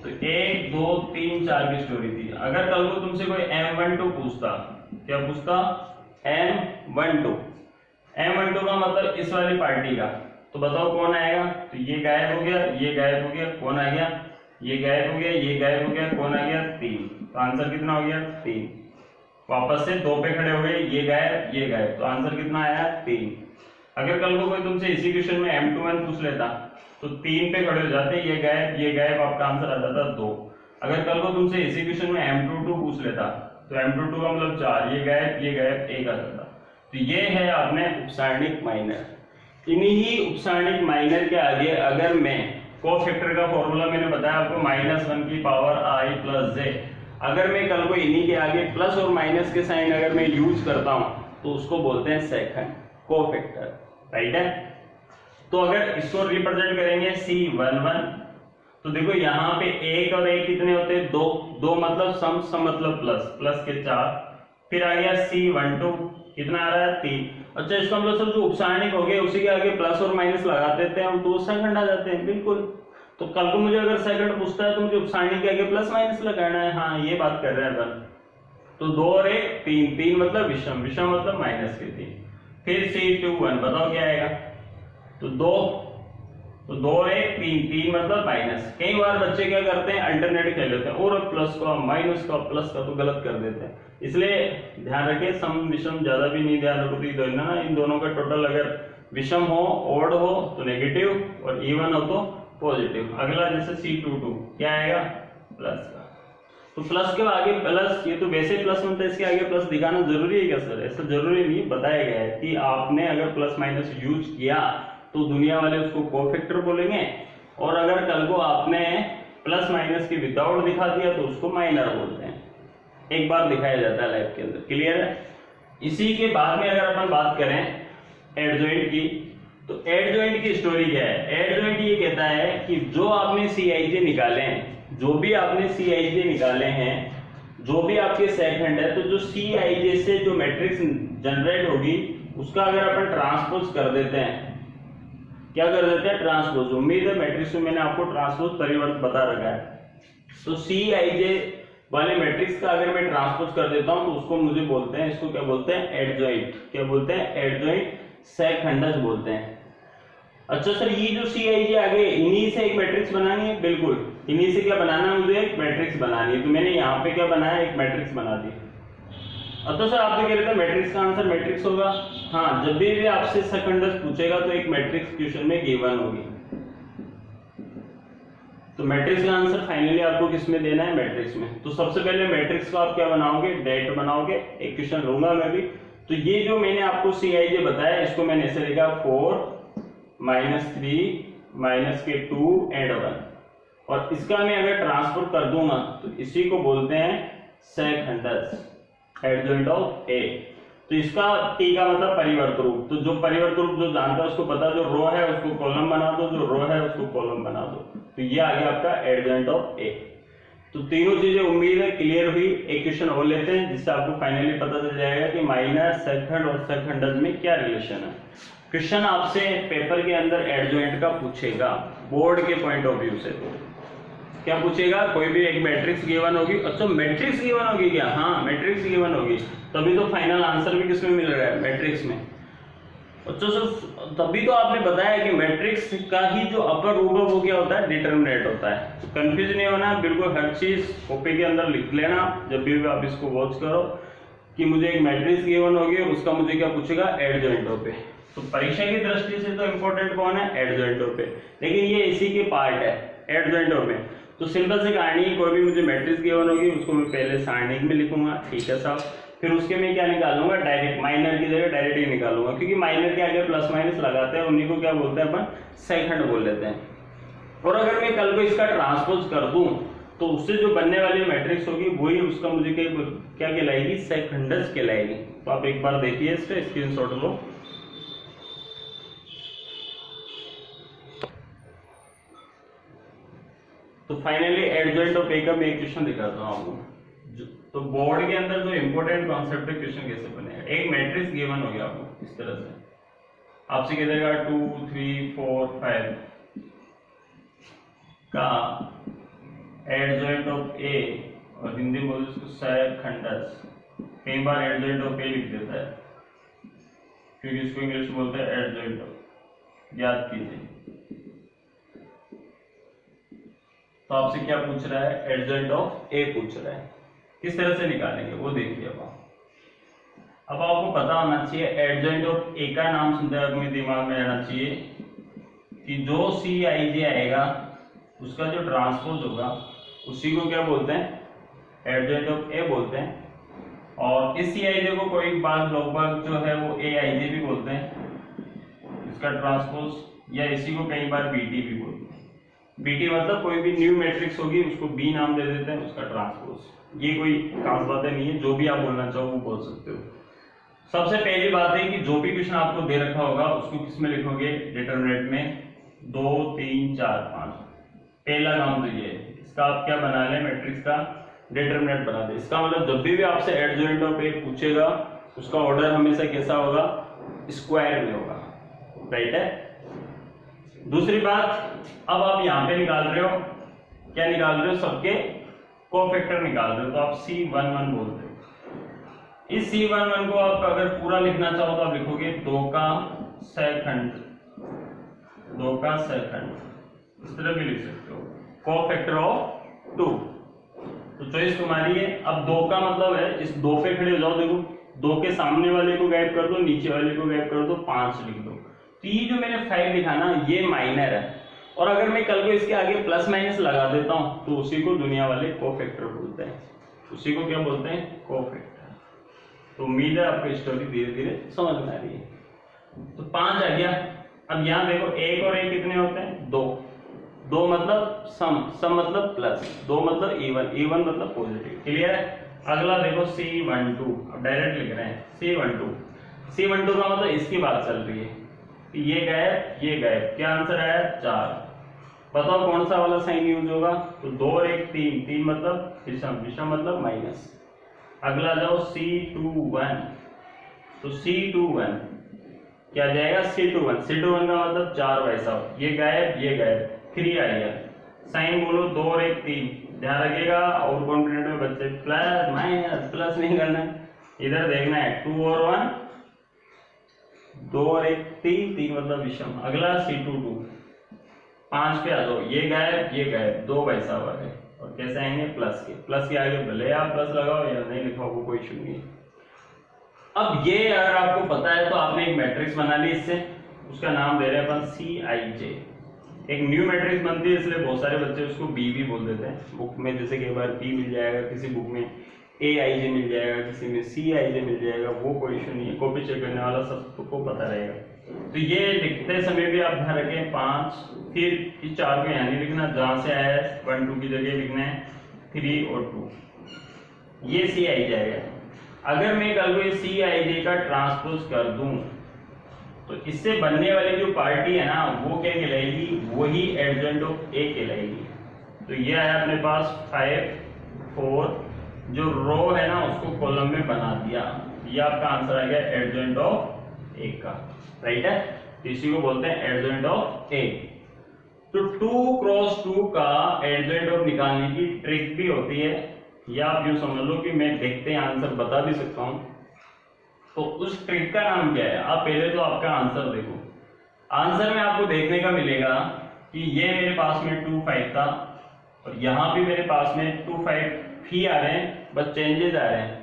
तो 1 2 3 4 की स्टोरी थी। अगर कल को तुमसे कोई M12 पूछता, क्या पूछता, M12 का मतलब इस वाली पार्टी का, तो बताओ कौन आएगा। तो ये गायब हो गया, ये गायब हो गया, कौन आ गया, ये गायब हो गया, ये गायब हो गया, कौन आ गया, 3। तो आंसर कितना हो गया, 3। वापस से 2 पे खड़े हो गए, ये गायब, ये गायब, तो आंसर कितना आया, 3। अगर कल को कोई तुमसे इसी क्वेश्चन में M21 पूछ लेता, तो 3 पे खड़े हो जाते, ये गायब, आपका आंसर आ जाता 2। अगर कल को तुमसे इसी क्वेश्चन में M22 पूछ लेता, तो M22 का मतलब 4, ये गायब, 1 आ जाता। तो ये है आपने उपसारणिक माइनर। इन्हीं ही उपसारणिक माइनर के आगे अगर मैं कोफैक्टर का फॉर्मूला मैंने बताया आपको, -1 की पावर I + j, अगर मैं कल को इन्हीं के आगे प्लस और माइनस के साइन अगर मैं यूज करता हूं, तो उसको बोलते हैं सेकंड कोफैक्टर। राइट है। तो अगर इसको रिप्रेजेंट करेंगे C11, तो देखो यहाँ पे 1 और 1 कितने होते हैं, 2 मतलब सम मतलब प्लस के 4। फिर आ गया C12, कितना आ रहा है, 3। अच्छा, इसका मतलब सर जो उपसारणिक हो गए उसी के आगे प्लस और माइनस लगा देते हैं हम, तो सेकंड आ जाते हैं। बिल्कुल। तो कल को मुझे अगर सेकंड पूछता है तो मुझे उपसारणिक के आगे प्लस माइनस लगाना है। हाँ, ये बात कर रहे हैं अपन। तो 2 और 1 3 मतलब विषम मतलब -3। फिर C21 बताओ क्या आएगा, तो 2, तो 2 1 3, 3 मतलब माइनस। कई बार बच्चे क्या करते हैं अल्टरनेट खेल लेते हैं, और प्लस का माइनस का प्लस का तो गलत कर देते हैं, इसलिए ध्यान रखें सम विषम ज्यादा भी नहीं ध्यान रखो, तो ना इन दोनों का टोटल अगर विषम हो ओड हो तो नेगेटिव और इवन हो तो पॉजिटिव। अगला जैसे C22 क्या आएगा प्लस का, तो प्लस के आगे प्लस, ये तो वैसे प्लस बनता है, इसके आगे प्लस दिखाना जरूरी है क्या सर? ऐसा जरूरी नहीं, बताया गया है कि आपने अगर प्लस माइनस यूज किया तो दुनिया वाले उसको कोफैक्टर बोलेंगे, और अगर कल को आपने प्लस माइनस के विदाउट दिखा दिया तो उसको माइनर बोलते हैं। एक बार दिखाया जाता है लाइफ के अंदर, क्लियर है? इसी के बाद में अगर अपन बात करें एडजॉइंट की, तो एडजॉइंट की स्टोरी क्या है? एडजॉइंट ये कहता है कि जो आपने CIJ निकाले हैं, जो भी आपने CIJ निकाले हैं, जो भी आपके सेकंड है, तो जो CIJ से जो मैट्रिक्स जनरेट होगी उसका अगर अपन ट्रांसपोज कर देते हैं, क्या कर देते हैं ट्रांसपोज, उम्मीद है मैट्रिक्स में मैंने आपको ट्रांसपोज परिवर्तन बता रखा है, तो CIJ वाले मैट्रिक्स का अगर मैं ट्रांसपोज कर देता हूं तो उसको मुझे बोलते हैं, इसको क्या बोलते हैं एडजॉइंट, क्या बोलते हैं एडजॉइंट सेकंडस बोलते हैं। अच्छा सर ये जो CIJ आगे इन्हीं से एक मैट्रिक्स बनानी है, बिल्कुल इन्हीं से क्या बनाना है, मुझे एक मैट्रिक्स बनानी है, तो मैंने यहाँ पे क्या बनाया एक मैट्रिक्स बना दी। अब तो सर आप तो कह रहे थे मैट्रिक्स का आंसर मैट्रिक्स होगा, हाँ जब भी आपसे सेकंडस पूछेगा तो एक मैट्रिक्स क्वेश्चन में गिवन होगी, तो मैट्रिक्स का आंसर फाइनली आपको किस में देना है मैट्रिक्स में। तो सबसे पहले मैट्रिक्स को आप क्या बनाओगे डेट बनाओगे, एक क्वेश्चन लूंगा मैं भी, तो ये जो मैंने आपको CIJ बताया इसको मैंने ऐसे लिखा 4 -3 -2 एंड 1, और इसका मैं अगर ट्रांसफर कर दूंगा तो इसी को बोलते हैं सेकंडस एडजॉइंट ऑफ A। तो इसका T का मतलब परिवर्त रूप, तो जो परिवर्त रूप जो जानता है उसको पता, जो रो है उसको कॉलम बना दो, जो रो है उसको कॉलम बना दो, तो ये आ गया आपका एडजॉइंट ऑफ A। तो तीनों चीजें उम्मीद है क्लियर हुई। एक क्वेश्चन और लेते हैं जिससे आपको फाइनली पता चल जाएगा कि माइनर सेकंड और सेकंडस में क्या रिलेशन है। क्वेश्चन आपसे पेपर के अंदर एडजॉइंट का पूछेगा बोर्ड के पॉइंट ऑफ व्यू से, तो क्या पूछेगा, कोई भी एक मैट्रिक्स गिवन होगी, अच्छा मैट्रिक्स गिवन होगी क्या, हाँ मैट्रिक्स गिवन होगी, तभी तो फाइनल आंसर भी किसमें मिल रहा है मैट्रिक्स में। अच्छा सर तभी तो आपने बताया कि मैट्रिक्स का ही जो अपर रूप है वो क्या होता है डिटरमिनेंट होता है। तो कंफ्यूज नहीं होना, बिल्कुल हर चीज कॉपी के अंदर लिख लेना जब भी आप इसको वॉच करो कि मुझे एक मैट्रिक्स गिवन होगी और उसका मुझे क्या पूछेगा एडजॉइंटों पे। तो परीक्षा की दृष्टि से तो इंपॉर्टेंट कौन है एडजॉइंटों पे, लेकिन ये इसी के पार्ट है एडजॉइंटों पे। तो सिंपल से कहानी, कोई भी मुझे मैट्रिक्स गिवन होगी उसको मैं पहले सारणी में लिखूंगा, ठीक है साहब, फिर उसके मैं क्या निकालूंगा डायरेक्ट, माइनर की जगह डायरेक्ट ही निकालूंगा, क्योंकि माइनर के आगे प्लस माइनस लगाते हैं उन्हीं को क्या बोलते हैं अपन सेकंड बोल लेते हैं। और अगर मैं कल को इसका ट्रांसपोज कर दूं तो उससे जो बनने वाली मैट्रिक्स होगी वही उसका मुझे क्या कहलाएगी सेकंडस कहलाएगी। तो आप एक बार देखिए इसका स्क्रीनशॉट लो। तो फाइनली एडजॉइंट ऑफ A का मैं एक क्वेश्चन दिखाता हूं आपको। तो बोर्ड के अंदर जो इंपॉर्टेंट कॉन्सेप्ट है क्वेश्चन कैसे बनेगा, एक मैट्रिक्स गिवन हो गया आपको इस तरह से, आपसे कह देगा 2 3 4 5 का एडजॉइंट ऑफ A, और हिंदी में बोलते इसको सेकंडस, कई बार एडजॉइंट ऑफ A लिख देता है क्योंकि इसको इंग्लिश में बोलते हैं एडजॉइंट ऑफ, याद कीजिए। तो आपसे क्या पूछ रहा है एडजॉइंट ऑफ A पूछ रहा है, किस तरह से निकालेंगे वो देखिए। अब आपको पता होना चाहिए एडजॉइंट ऑफ A का नाम सुनते हुए अपने दिमाग में रहना चाहिए कि जो CIJ आएगा उसका जो ट्रांसपोज होगा उसी को क्या बोलते हैं एडजॉइंट ऑफ A बोलते हैं। और इस CIJ को कोई बार लगभग जो है वो AIJ भी बोलते हैं इसका ट्रांसपोज, या इसी को कई बार BT भी बोलते हैं। BT मतलब कोई भी न्यू मैट्रिक्स होगी उसको B नाम दे देते हैं उसका ट्रांसपोज। ये कोई खास बातें नहीं है, जो भी आप बोलना चाहो वो बोल सकते हो। सबसे पहली बात है कि जो भी क्वेश्चन आपको दे रखा होगा उसको किस में लिखोगे डिटरमिनेंट में 2 3 4 5। पहला काम तो ये है, इसका आप क्या बना लें मैट्रिक्स का डिटरमिनेंट बना दे। इसका मतलब जब भी आपसे एडजॉइंट ऑफ A पूछेगा उसका ऑर्डर हमेशा कैसा होगा स्क्वायर में होगा, राइट है। दूसरी बात, अब आप यहां पे निकाल रहे हो, क्या निकाल रहे हो सबके कोफैक्टर निकाल रहे हो, तो आप C11 बोलते हो। इस C11 को आप अगर पूरा लिखना चाहो तो आप लिखोगे 2 का सेकंड, 2 का सेकंड, इस तरह भी लिख सकते हो, कोफैक्टर ऑफ 2। तो चॉइस तुम्हारी है। अब 2 का मतलब है इस 2 पे खड़े हो जाओ, देखो 2 के सामने वाले को गायब कर दो, नीचे वाले को गायब कर दो, 5 लिख दो। तो ये जो मैंने 5 लिखा ना ये माइनर है, और अगर मैं कल को इसके आगे प्लस माइनस लगा देता हूं तो उसी को दुनिया वाले कोफैक्टर बोलते हैं। उसी को क्या बोलते हैं? कोफैक्टर। तो उम्मीद है आपको स्टोरी धीरे धीरे समझ में आ रही है। तो 5 आ गया। अब यहाँ देखो 1 और 1 कितने होते हैं? 2। 2 मतलब सम मतलब प्लस, 2 मतलब इवन मतलब पॉजिटिव। क्लियर है? अगला देखो C12, अब डायरेक्ट लिख रहे हैं C12 का मतलब इसकी बात चल रही है, ये गायब ये गायब, क्या आंसर आया? 4। बताओ कौन सा वाला साइन यूज होगा? तो 2 और 1 3, 3 मतलब विषम, विषम मतलब माइनस। अगला जाओ C21, तो C21 क्या जाएगा? C21 का मतलब 4 वैसा, ये गायब ये गायब, 3 आ गया। साइन बोलो 2 और 1 3, ध्यान रखिएगा और कॉन्फिडेंट में बच्चे प्लस माइनस प्लस नहीं करना है, इधर देखना है 2 और 1, 2 और 1 3, 3 मतलब विषम। अगला C22, 5 पे आ जाओ, ये गायब 2 वैसा हुआ है, और कैसे आएंगे? प्लस के आगे भले आप प्लस लगाओ या नहीं लिखाओ कोई इशू नहीं। अब ये अगर आपको पता है तो आपने एक मैट्रिक्स बना ली इससे, उसका नाम दे रहे हैं अपन Cij। एक न्यू मैट्रिक्स बनती है, इसलिए बहुत सारे बच्चे उसको बी भी बोल देते हैं बुक में, जैसे कि एक बार बी मिल जाएगा किसी बुक में, Aij मिल जाएगा किसी में, Cij मिल जाएगा, वो कोई इशू नहीं है, कॉपी चेक करने वाला सबको पता रहेगा। तो ये लिखते समय भी आप ध्यान रखें 5, फिर इस 4 को यहाँ नहीं लिखना, जहां से आया है 1 2 की जगह लिखना है 3 और 2, ये Cij जाएगा। अगर मैं कल को ये Cij का ट्रांसपोज कर दूं तो इससे बनने वाली जो पार्टी है ना वो क्या कहलाएगी? वही एडजॉइंट ऑफ ए कहलाएगी। तो ये आया अपने पास 5 4, जो रो है ना उसको कॉलम में बना दिया, ये आपका आंसर आ गया एडजॉइंट ऑफ ए का, राइट है? इसी को बोलते हैं एडजॉइंट ऑफ ए। तो 2 क्रॉस 2 का एडजॉइंट ऑफ निकालने की ट्रिक भी होती है, या आप यूं समझ लो कि मैं देखते हैं आंसर बता भी सकता हूं। तो उस ट्रिक का नाम क्या है? आप पहले तो आपका आंसर देखो, आंसर में आपको देखने का मिलेगा कि ये मेरे पास में 2 5 था, और यहां भी मेरे पास में 2 5 ही आ रहे हैं, बस चेंजेस आ रहे हैं।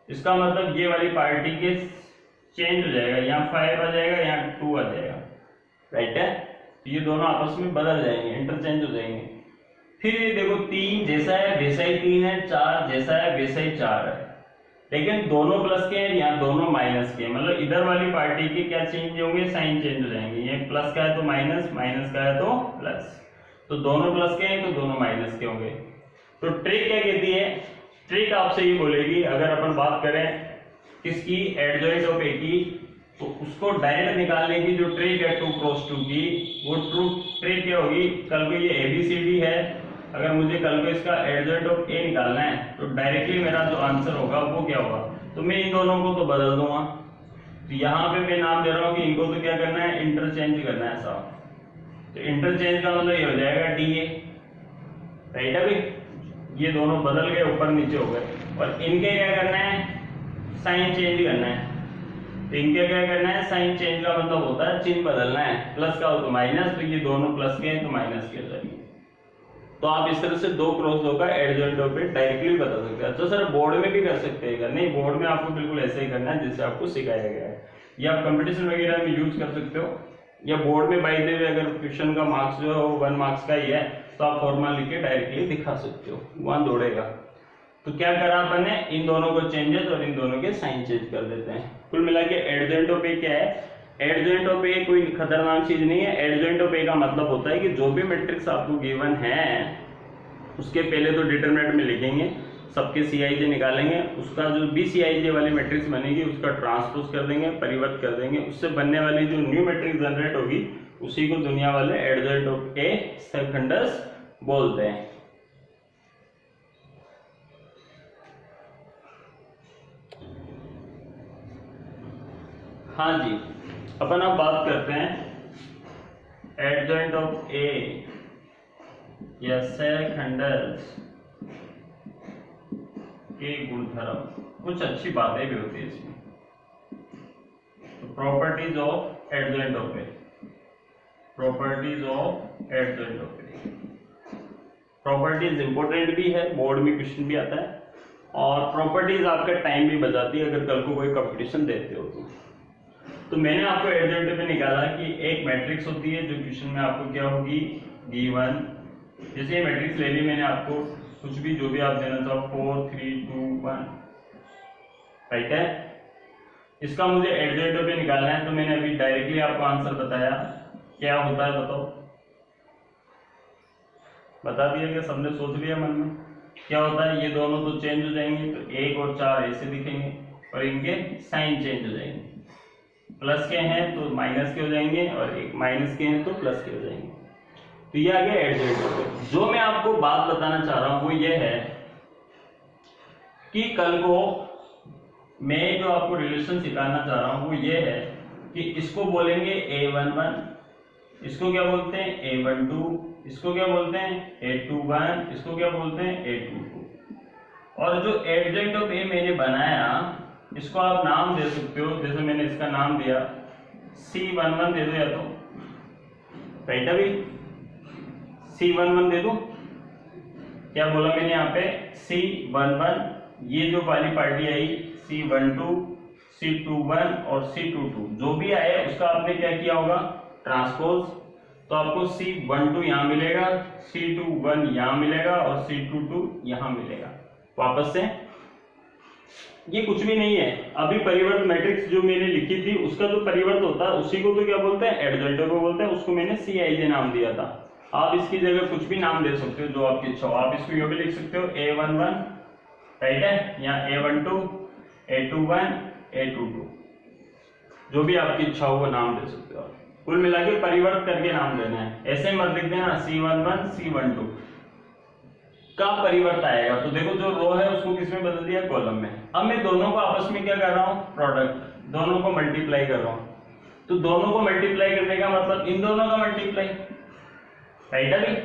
इसका मतलब ये वाली पार्टी के चेंज हो जाएगा, यहाँ 5 आ जाएगा, यहाँ 2 आ जाएगा, राइट है? तो ये दोनों आपस में बदल जाएंगे, इंटरचेंज हो जाएंगे। फिर ये देखो 3 जैसा है वैसा ही 3 है, 4 जैसा है वैसा ही 4 है, लेकिन दोनों प्लस के हैं, यहाँ दोनों माइनस के, मतलब इधर वाली पार्टी के क्या चेंज होंगे? साइन चेंज हो जाएंगे। ये प्लस का है तो माइनस, माइनस का है तो प्लस, तो दोनों प्लस के हैं तो दोनों माइनस के होंगे। तो ट्रिक क्या कहती है? ट्रिक आपसे ये बोलेगी, अगर अपन बात करें किसकी? एडजॉइंट ऑफ ए की, तो उसको डायरेक्ट निकालने की जो ट्रिक है 2 क्रॉस 2 की, वो ट्रिक क्या होगी? कल को ये ABCD है, अगर मुझे कल को इसका एडजॉइंट ऑफ ए निकालना है तो डायरेक्टली मेरा जो आंसर होगा वो क्या होगा? तो मैं इन दोनों को तो बदल दूंगा, तो यहाँ पे मैं नाम दे रहा हूँ कि इनको तो क्या करना है? इंटरचेंज करना है साहब। तो इंटरचेंज का मतलब ये हो जाएगा DA, राइट है भाई? ये दोनों बदल गए, ऊपर नीचे हो गए, और इनके क्या करना है? साइन चेंज करना है। तो इनके क्या करना है? साइन चेंज का मतलब होता है चिन्ह बदलना है, प्लस का हो तो माइनस, तो ये दोनों प्लस के हैं तो माइनस के जाएंगे। तो आप इस तरह से 2 क्रॉस 2 का एडजॉइंट ऑफ ए डायरेक्टली बता सकते हैं। अच्छा सर बोर्ड में भी कर सकते हैं? नहीं, बोर्ड में आपको बिल्कुल ऐसे ही करना है जैसे आपको सिखाया गया है, या आप कंपटीशन वगैरह में यूज कर सकते हो, या बोर्ड में बाय द वे अगर क्वेश्चन का मार्क्स जो है वो 1 मार्क्स का ही है तो आप फॉर्मूला लिख के डायरेक्टली दिखा सकते हो, वहां दौड़ेगा। तो क्या करा अपन ने? इन दोनों को चेंजेस और इन दोनों के साइन चेंज कर देते हैं। कुल मिला के एडजॉइंट ऑफ ए क्या है? एडजॉइंट ऑफ ए कोई खतरनाक चीज नहीं है। एडजॉइंट ऑफ ए का मतलब होता है कि जो भी मैट्रिक्स आपको गिवन है उसके पहले तो डिटरमिनेंट में लिखेंगे, सबके Cij निकालेंगे, उसका जो भी Cij वाली मैट्रिक्स बनेगी उसका ट्रांसपोज कर देंगे, परिवर्त कर देंगे, उससे बनने वाली जो न्यू मैट्रिक्स जनरेट होगी उसी को दुनिया वाले एडजॉइंट ऑफ ए सेकंडस बोलते हैं। हाँ जी, अपन अब बात करते हैं एडजॉइंट ऑफ ए या सेकंडस के गुणधर्म। कुछ अच्छी बातें भी होती है इसमें। तो properties of adjoint of A, properties of adjoint of A, properties important भी है, बोर्ड में क्वेश्चन भी आता है, और प्रॉपर्टीज आपका टाइम भी बचाती है अगर कल को कोई कंपटीशन देते हो तो मैंने आपको एडजॉइंट पे निकाला कि एक मैट्रिक्स होती है जो क्वेश्चन में आपको क्या होगी, गिवन, जैसे ये मैट्रिक्स ले ली मैंने, आपको कुछ भी जो भी आप देना चाहो 4 3 2 1, राइट है। इसका मुझे एडजॉइंट पे निकालना है, तो मैंने अभी डायरेक्टली आपको आंसर बताया, क्या होता है बताओ, बता दिया क्या, सबने सोच लिया मन में क्या होता है। ये दोनों तो चेंज हो जाएंगे, तो 1 और 4 ऐसे दिखेंगे और इनके साइन चेंज हो जाएंगे, प्लस के हैं तो माइनस के हो जाएंगे और एक माइनस के हैं तो प्लस के हो जाएंगे। तो ये आ गया एडजॉइंट। जो मैं आपको बात बताना चाह रहा हूं वो ये है कि कल को मैं जो आपको रिलेशन सिखाना चाह रहा हूं वो ये है कि इसको बोलेंगे A11, इसको क्या बोलते हैं A12, इसको क्या बोलते हैं A21, इसको क्या बोलते हैं A22। और जो एडजॉइंट ऑफ ए मैंने बनाया इसको आप नाम दे सकते हो, जैसे मैंने इसका नाम दिया C11 दे दो, या तो राइट अभी C11 दे दो। क्या बोला मैंने यहाँ पे C11, ये जो वाली पार्टी आई C12, C21 और C22, जो भी आए उसका आपने क्या किया होगा ट्रांसपोज, तो आपको C12 यहाँ मिलेगा, C21 यहाँ मिलेगा और C22 यहाँ मिलेगा। वापस से ये कुछ भी नहीं है, अभी परिवर्त मैट्रिक्स जो मैंने लिखी थी उसका जो परिवर्त होता है उसी को तो क्या बोलते हैं एडजॉइंट को बोलते हैं, उसको मैंने Cij नाम दिया था। आप इसकी जगह कुछ भी नाम दे सकते हो जो आपकी इच्छा हो, आप इसको ये भी लिख सकते हो A11, राइट है, यहाँ A12, A21, A22, जो भी आपकी इच्छा हो वो नाम दे सकते हो। कुल मिला के परिवर्त करके नाम देना है, ऐसे मत लिख देना C11 C12 का परिवर्त आएगा। तो देखो जो रो है उसको किसमें बदल दिया, कॉलम में। अब मैं दोनों को आपस में क्या कर रहा हूँ, प्रोडक्ट, दोनों को मल्टीप्लाई कर रहा हूँ। तो दोनों को मल्टीप्लाई करने का मतलब इन दोनों का मल्टीप्लाई, राइट है भाई,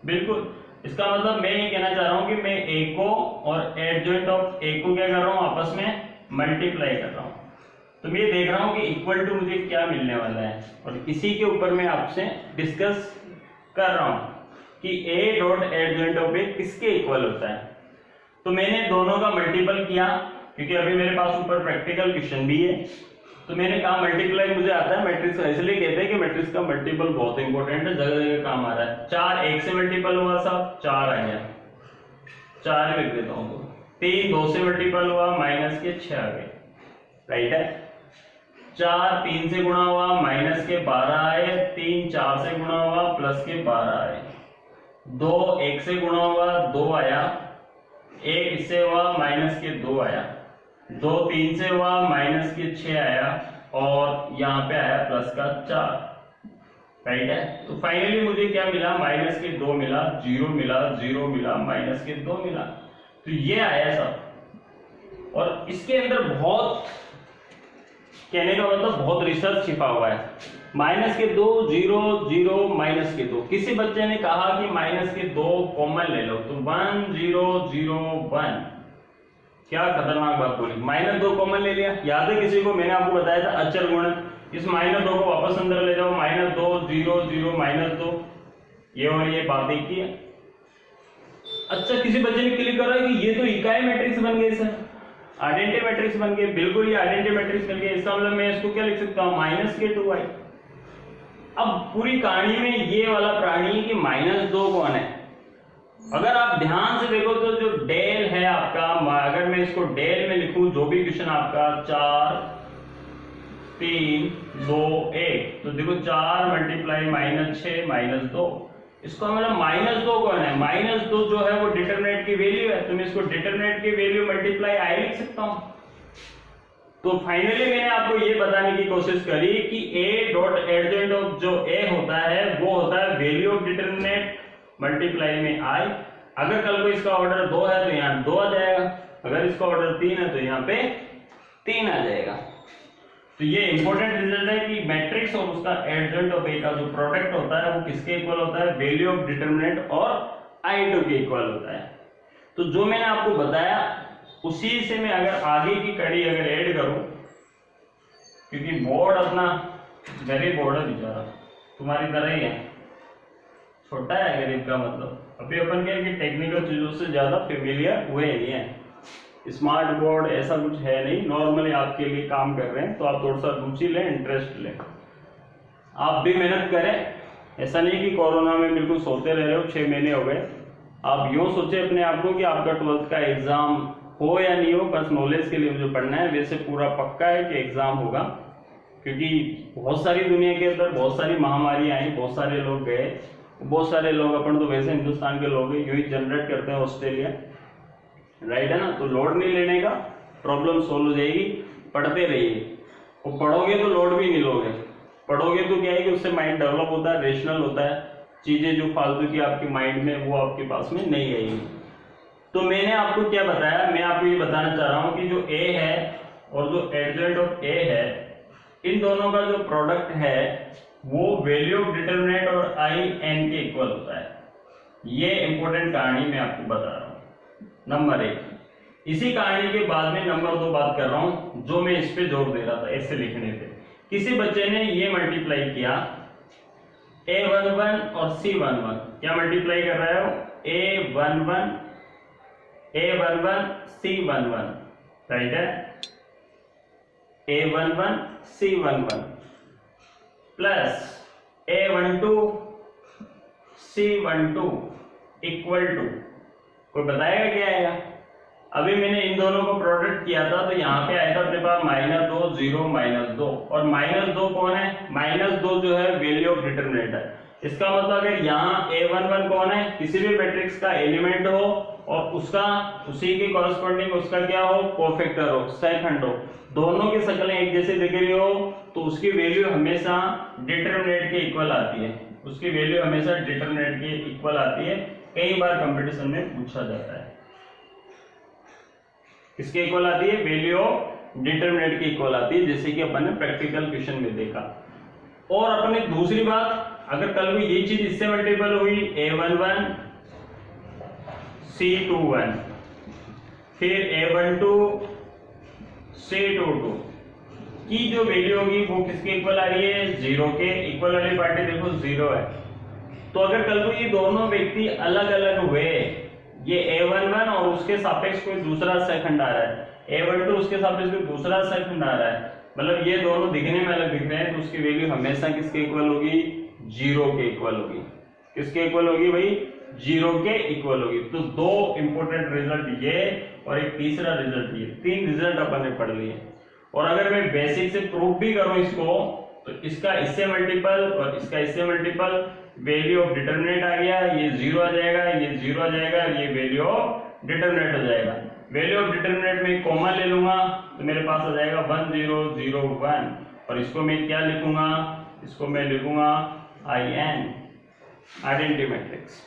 बिल्कुल। इसका मतलब मैं ये कहना चाह रहा हूँ कि मैं ए को और एडजॉइंट ऑफ ए को क्या कर रहा हूँ आपस में मल्टीप्लाई कर रहा हूँ। तो मैं ये देख रहा हूँ कि इक्वल टू मुझे क्या मिलने वाला है, और इसी के ऊपर मैं आपसे डिस्कस कर रहा हूँ कि ए डॉट एडजॉइंट ऑफ ए किसके इक्वल होता है। तो मैंने दोनों का मल्टीपल किया, क्योंकि अभी मेरे पास ऊपर प्रैक्टिकल क्वेश्चन भी है, तो मैंने कहा मल्टीप्लाई मुझे आता है मैट्रिक्स, इसलिए कहते हैं कि मैट्रिक्स का मल्टीपल बहुत इंपॉर्टेंट है, जगह जगह काम आ रहा है। 4 1 से मल्टीपल हुआ साहब, 4 आ गया, 4 लिख देता हूँ। 3 2 से मल्टीपल हुआ, माइनस के 6 आ गए, राइट है। 4 3 से गुणा हुआ, माइनस के 12 आए। 3 4 से गुणा हुआ, प्लस के 12 आए। 2 1 से गुणा हुआ, 2 आया। 1 इससे हुआ, माइनस के 2 आया। 2 3 से हुआ, माइनस के 6 आया, और यहाँ पे आया प्लस का 4, राइट है। तो फाइनली मुझे क्या मिला, माइनस के 2 मिला, 0 मिला, 0 मिला, माइनस के 2 मिला। तो ये आया सब, और इसके अंदर बहुत, कहने का मतलब बहुत रिसर्च छिपा हुआ है। माइनस के 2 0 0 माइनस के 2, किसी बच्चे ने कहा कि माइनस के 2 कॉमन ले लो, तो 1 0 0 1, क्या खतरनाक बात बोली, माइनस 2 कॉमन ले लिया। याद है किसी को, मैंने आपको बताया था अचर गुणन, इस माइनस 2 को वापस अंदर ले जाओ, माइनस 2 0 0 माइनस 2, ये और ये बात एक ही है। अच्छा, किसी बच्चे ने क्लिक करा कि ये तो इकाई मैट्रिक्स बन गए सर, आइडेंटिटी मैट्रिक्स बन गए। बिल्कुल, ये आइडेंटिटी मैट्रिक्स बन गए। इसका मतलब मैं इसको क्या लिख सकता हूँ, माइनस के 2i। अब पूरी कहानी में ये वाला प्राणी कि माइनस 2 कौन है, अगर आप ध्यान से देखो तो जो डेल है आपका, अगर मैं इसको डेल में लिखूं, जो भी क्वेश्चन आपका 4 3 2 1, तो देखो 4 मल्टीप्लाई माइनस 6 माइनस 2, इसको मतलब माइनस 2 कौन है, माइनस 2 जो है वो डिटरमिनेंट की वैल्यू है, तो मैं इसको डिटरमिनेंट की वैल्यू मल्टीप्लाई आई लिख सकता हूं। तो फाइनली मैंने आपको ये बताने की कोशिश करी कि ए डॉट एडजॉइंट ऑफ जो ए होता है वो होता है वैल्यू ऑफ डिटरमिनेंट मल्टीप्लाई में आई। अगर कल को इसका ऑर्डर 2 है तो यहाँ 2 आ जाएगा, अगर इसका ऑर्डर 3 है तो यहाँ पे 3 आ जाएगा। तो ये इंपॉर्टेंट रिजल्ट है कि मैट्रिक्स और उसका एडजॉइंट ऑफ ए का जो प्रोडक्ट होता है वो किसके इक्वल होता है, वैल्यू ऑफ डिटरमिनेंट और I2 के इक्वल होता है। तो जो मैंने आपको बताया उसी से मैं अगर आगे की कड़ी अगर ऐड करूं, क्योंकि बोर्ड अपना गरीब बोर्ड है बेचारा, तुम्हारी तरह ही है, छोटा है गरीब का मतलब। अभी अपन क्या है कि टेक्निकल चीजों से ज्यादा फेमिलियर हुए नहीं है, स्मार्ट बोर्ड ऐसा कुछ है नहीं, नॉर्मली आपके लिए काम कर रहे हैं, तो आप थोड़ा सा रुचि लें, इंटरेस्ट लें, आप भी मेहनत करें। ऐसा नहीं कि कोरोना में बिल्कुल सोते रह रहे हो, 6 महीने हो गए। आप यूं सोचे अपने आप को कि आपका 12th का एग्जाम हो या नहीं हो, बस नॉलेज के लिए मुझे पढ़ना है। वैसे पूरा पक्का है कि एग्जाम होगा, क्योंकि बहुत सारी दुनिया के अंदर बहुत सारी महामारी आई, बहुत सारे लोग गए, बहुत सारे लोग, अपन तो वैसे हिंदुस्तान के लोग यूं ही जनरेट करते हैं ऑस्ट्रेलिया, राइट है ना। तो लोड नहीं लेने का, प्रॉब्लम सोल्व हो जाएगी, पढ़ते रहिए। और पढ़ोगे तो लोड भी नहीं लोगे, पढ़ोगे तो क्या है कि उससे माइंड डेवलप होता है, रेशनल होता है, चीजें जो फालतू की आपके माइंड में वो आपके पास में नहीं आएगी। तो मैंने आपको क्या बताया, मैं आपको ये बताना चाह रहा हूं कि जो ए है और जो एडजॉइंट ऑफ ए है, इन दोनों का जो प्रोडक्ट है वो वैल्यू ऑफ डिटरमिनेंट और आई एन के इक्वल होता है। ये इंपॉर्टेंट कहानी मैं आपको बता रहा हूं, नंबर 1। इसी कहानी के बाद में नंबर 2 बात कर रहा हूं, जो मैं इस पे जोर दे रहा था ऐसे लिखने पे। किसी बच्चे ने ये मल्टीप्लाई किया a11 और c11, क्या मल्टीप्लाई कर रहा है, a11 c11, राइट है, a11 c11 plus a12 c12 equal to, कोई बताएगा क्या आएगा। अभी मैंने इन दोनों को प्रोडक्ट किया था, तो यहाँ पे आया था अपने पास -2 0 -2, और -2 कौन है, -2 जो है वैल्यू ऑफ डिटरमिनेंट है। इसका मतलब अगर यहाँ a11 कौन है, किसी भी मैट्रिक्स का एलिमेंट हो और उसका उसी के कॉरेस्पॉन्डिंग उसका क्या हो, कोफैक्टर हो, सहखंड हो, दोनों की शक्लें एक जैसे दिख रही हो, तो उसकी वैल्यू हमेशा डिटरमिनेंट के इक्वल आती है, उसकी वैल्यू हमेशा डिटरमिनेंट के इक्वल आती है। कई बार कंपटीशन में पूछा जाता है, किसके इक्वल आती है, वैल्यू ऑफ डिटरमिनेंट के इक्वल आती है, जैसे कि अपन ने प्रैक्टिकल क्वेश्चन में देखा। और अपने दूसरी बात, अगर कल को ये चीज इससे मल्टीपल हुई a11 c21 फिर a12 c22 की जो वैल्यू होगी वो किसके इक्वल आ रही है, 0 के इक्वल वाली पार्टी देखो 0 है। तो अगर कल को ये दोनों व्यक्ति अलग अलग हुए, ये a11 और उसके सापेक्ष कोई दूसरा सहखंड आ रहा है, a12 उसके सापेक्ष कोई दूसरा सहखंड आ रहा है, मतलब ये दोनों दिखने में अलग दिख रहे हैं, तो उसकी वैल्यू हमेशा किसके इक्वल होगी, 0 के इक्वल होगी। किसके इक्वल होगी भाई, 0 के इक्वल होगी। तो 2 इंपॉर्टेंट रिजल्ट ये और एक तीसरा रिजल्ट ये, 3 रिजल्ट अपन ने पढ़ लिए। और अगर मैं बेसिक से प्रूफ भी करूं इसको, तो इसका इससे मल्टीपल और इसका इससे मल्टीपल, वैल्यू ऑफ डिटरमिनेंट आ गया, ये 0 आ जाएगा, ये 0 आ जाएगा, ये वैल्यू ऑफ डिटरमिनेंट हो जाएगा। वैल्यू ऑफ डिटरमिनेंट में कॉमा ले लूंगा तो मेरे पास आ जाएगा 1 0 0 1, और इसको मैं क्या लिखूंगा, इसको मैं लिखूंगा IN, आइडेंटिटी मैट्रिक्स।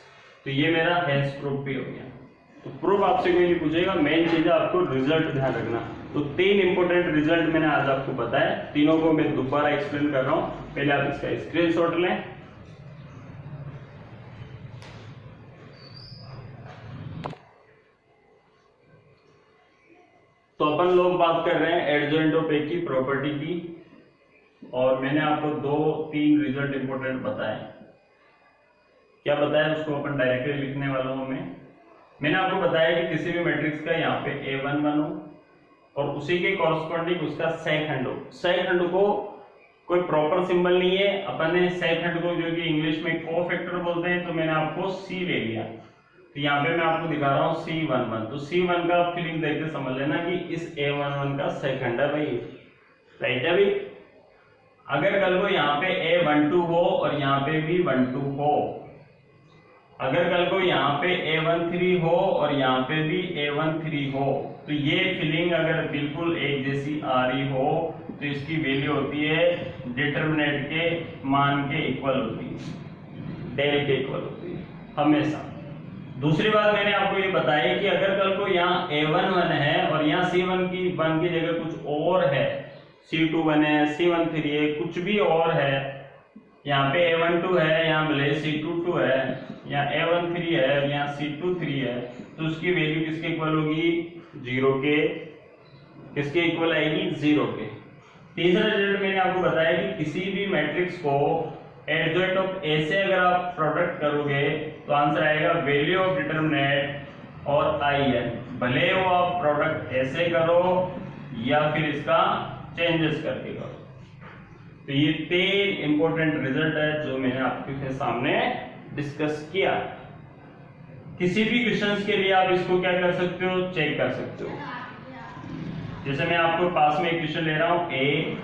तो ये मेरा हेंस प्रूफ भी हो गया। तो प्रूफ आपसे कोई नहीं पूछेगा, मेन चीज है आपको रिजल्ट ध्यान रखना। तो 3 इंपॉर्टेंट रिजल्ट मैंने आज आपको बताया, तीनों को मैं दोबारा एक्सप्लेन कर रहा हूं, पहले आप इसका स्क्रीनशॉट लें। तो अपन लोग बात कर रहे हैं एडजॉइंट ऑफ ए की प्रॉपर्टी की, और मैंने आपको 2-3 रिजल्ट इंपॉर्टेंट बताए। क्या बताया उसको अपन डायरेक्टली लिखने वाला हूं मैंने आपको बताया कि किसी भी मैट्रिक्स का यहाँ पे a11 हो और उसी के कॉरेस्पॉन्डिंग उसका सहखंड हो। सहखंड को कोई प्रॉपर सिंबल नहीं है, अपन ने सहखंड को जो कि इंग्लिश में कोफैक्टर बोलते हैं, तो मैंने आपको C ले लिया। तो यहाँ पे मैं आपको दिखा रहा हूँ C11, तो C1 का फीलिंग देख के समझ लेना कि इस a11 का सहखंड है भाई, राइट है भाई। अगर कल को यहाँ पे a12 हो और यहाँ पे भी 12 हो, अगर कल को यहाँ पे a13 हो और यहाँ पे भी a13 हो, तो ये फीलिंग अगर बिल्कुल एक जैसी आ रही हो तो इसकी वैल्यू होती है डिटरमिनेंट के मान के इक्वल होती है, डेल के इक्वल होती है हमेशा। दूसरी बात मैंने आपको ये बताई कि अगर कल को यहाँ a11 है और यहाँ C1 की 1 की जगह कुछ और है, C21 है, C13 है, कुछ भी और है, यहाँ पे a12 है, यहाँ भले C22 है, यहाँ a13 है, यहाँ C23 है, तो उसकी वैल्यू किसके इक्वल होगी, 0 के किसके इक्वल आएगी 0 के। तीसरा रिजल्ट मैंने आपको बताया कि किसी भी मैट्रिक्स को एडजॉइंट ऑफ ए से अगर आप प्रोडक्ट करोगे तो आंसर आएगा वैल्यू ऑफ डिटरमिनेंट और आई एन, भले वो आप प्रोडक्ट ऐसे करो या फिर इसका चेंजेस करके करो। तो ये 3 इंपॉर्टेंट रिजल्ट है जो मैंने आपके सामने डिस्कस किया। किसी भी क्वेश्चंस के लिए आप इसको क्या कर सकते हो, चेक कर सकते हो। जैसे मैं आपको पास में एक क्वेश्चन ले रहा हूं ए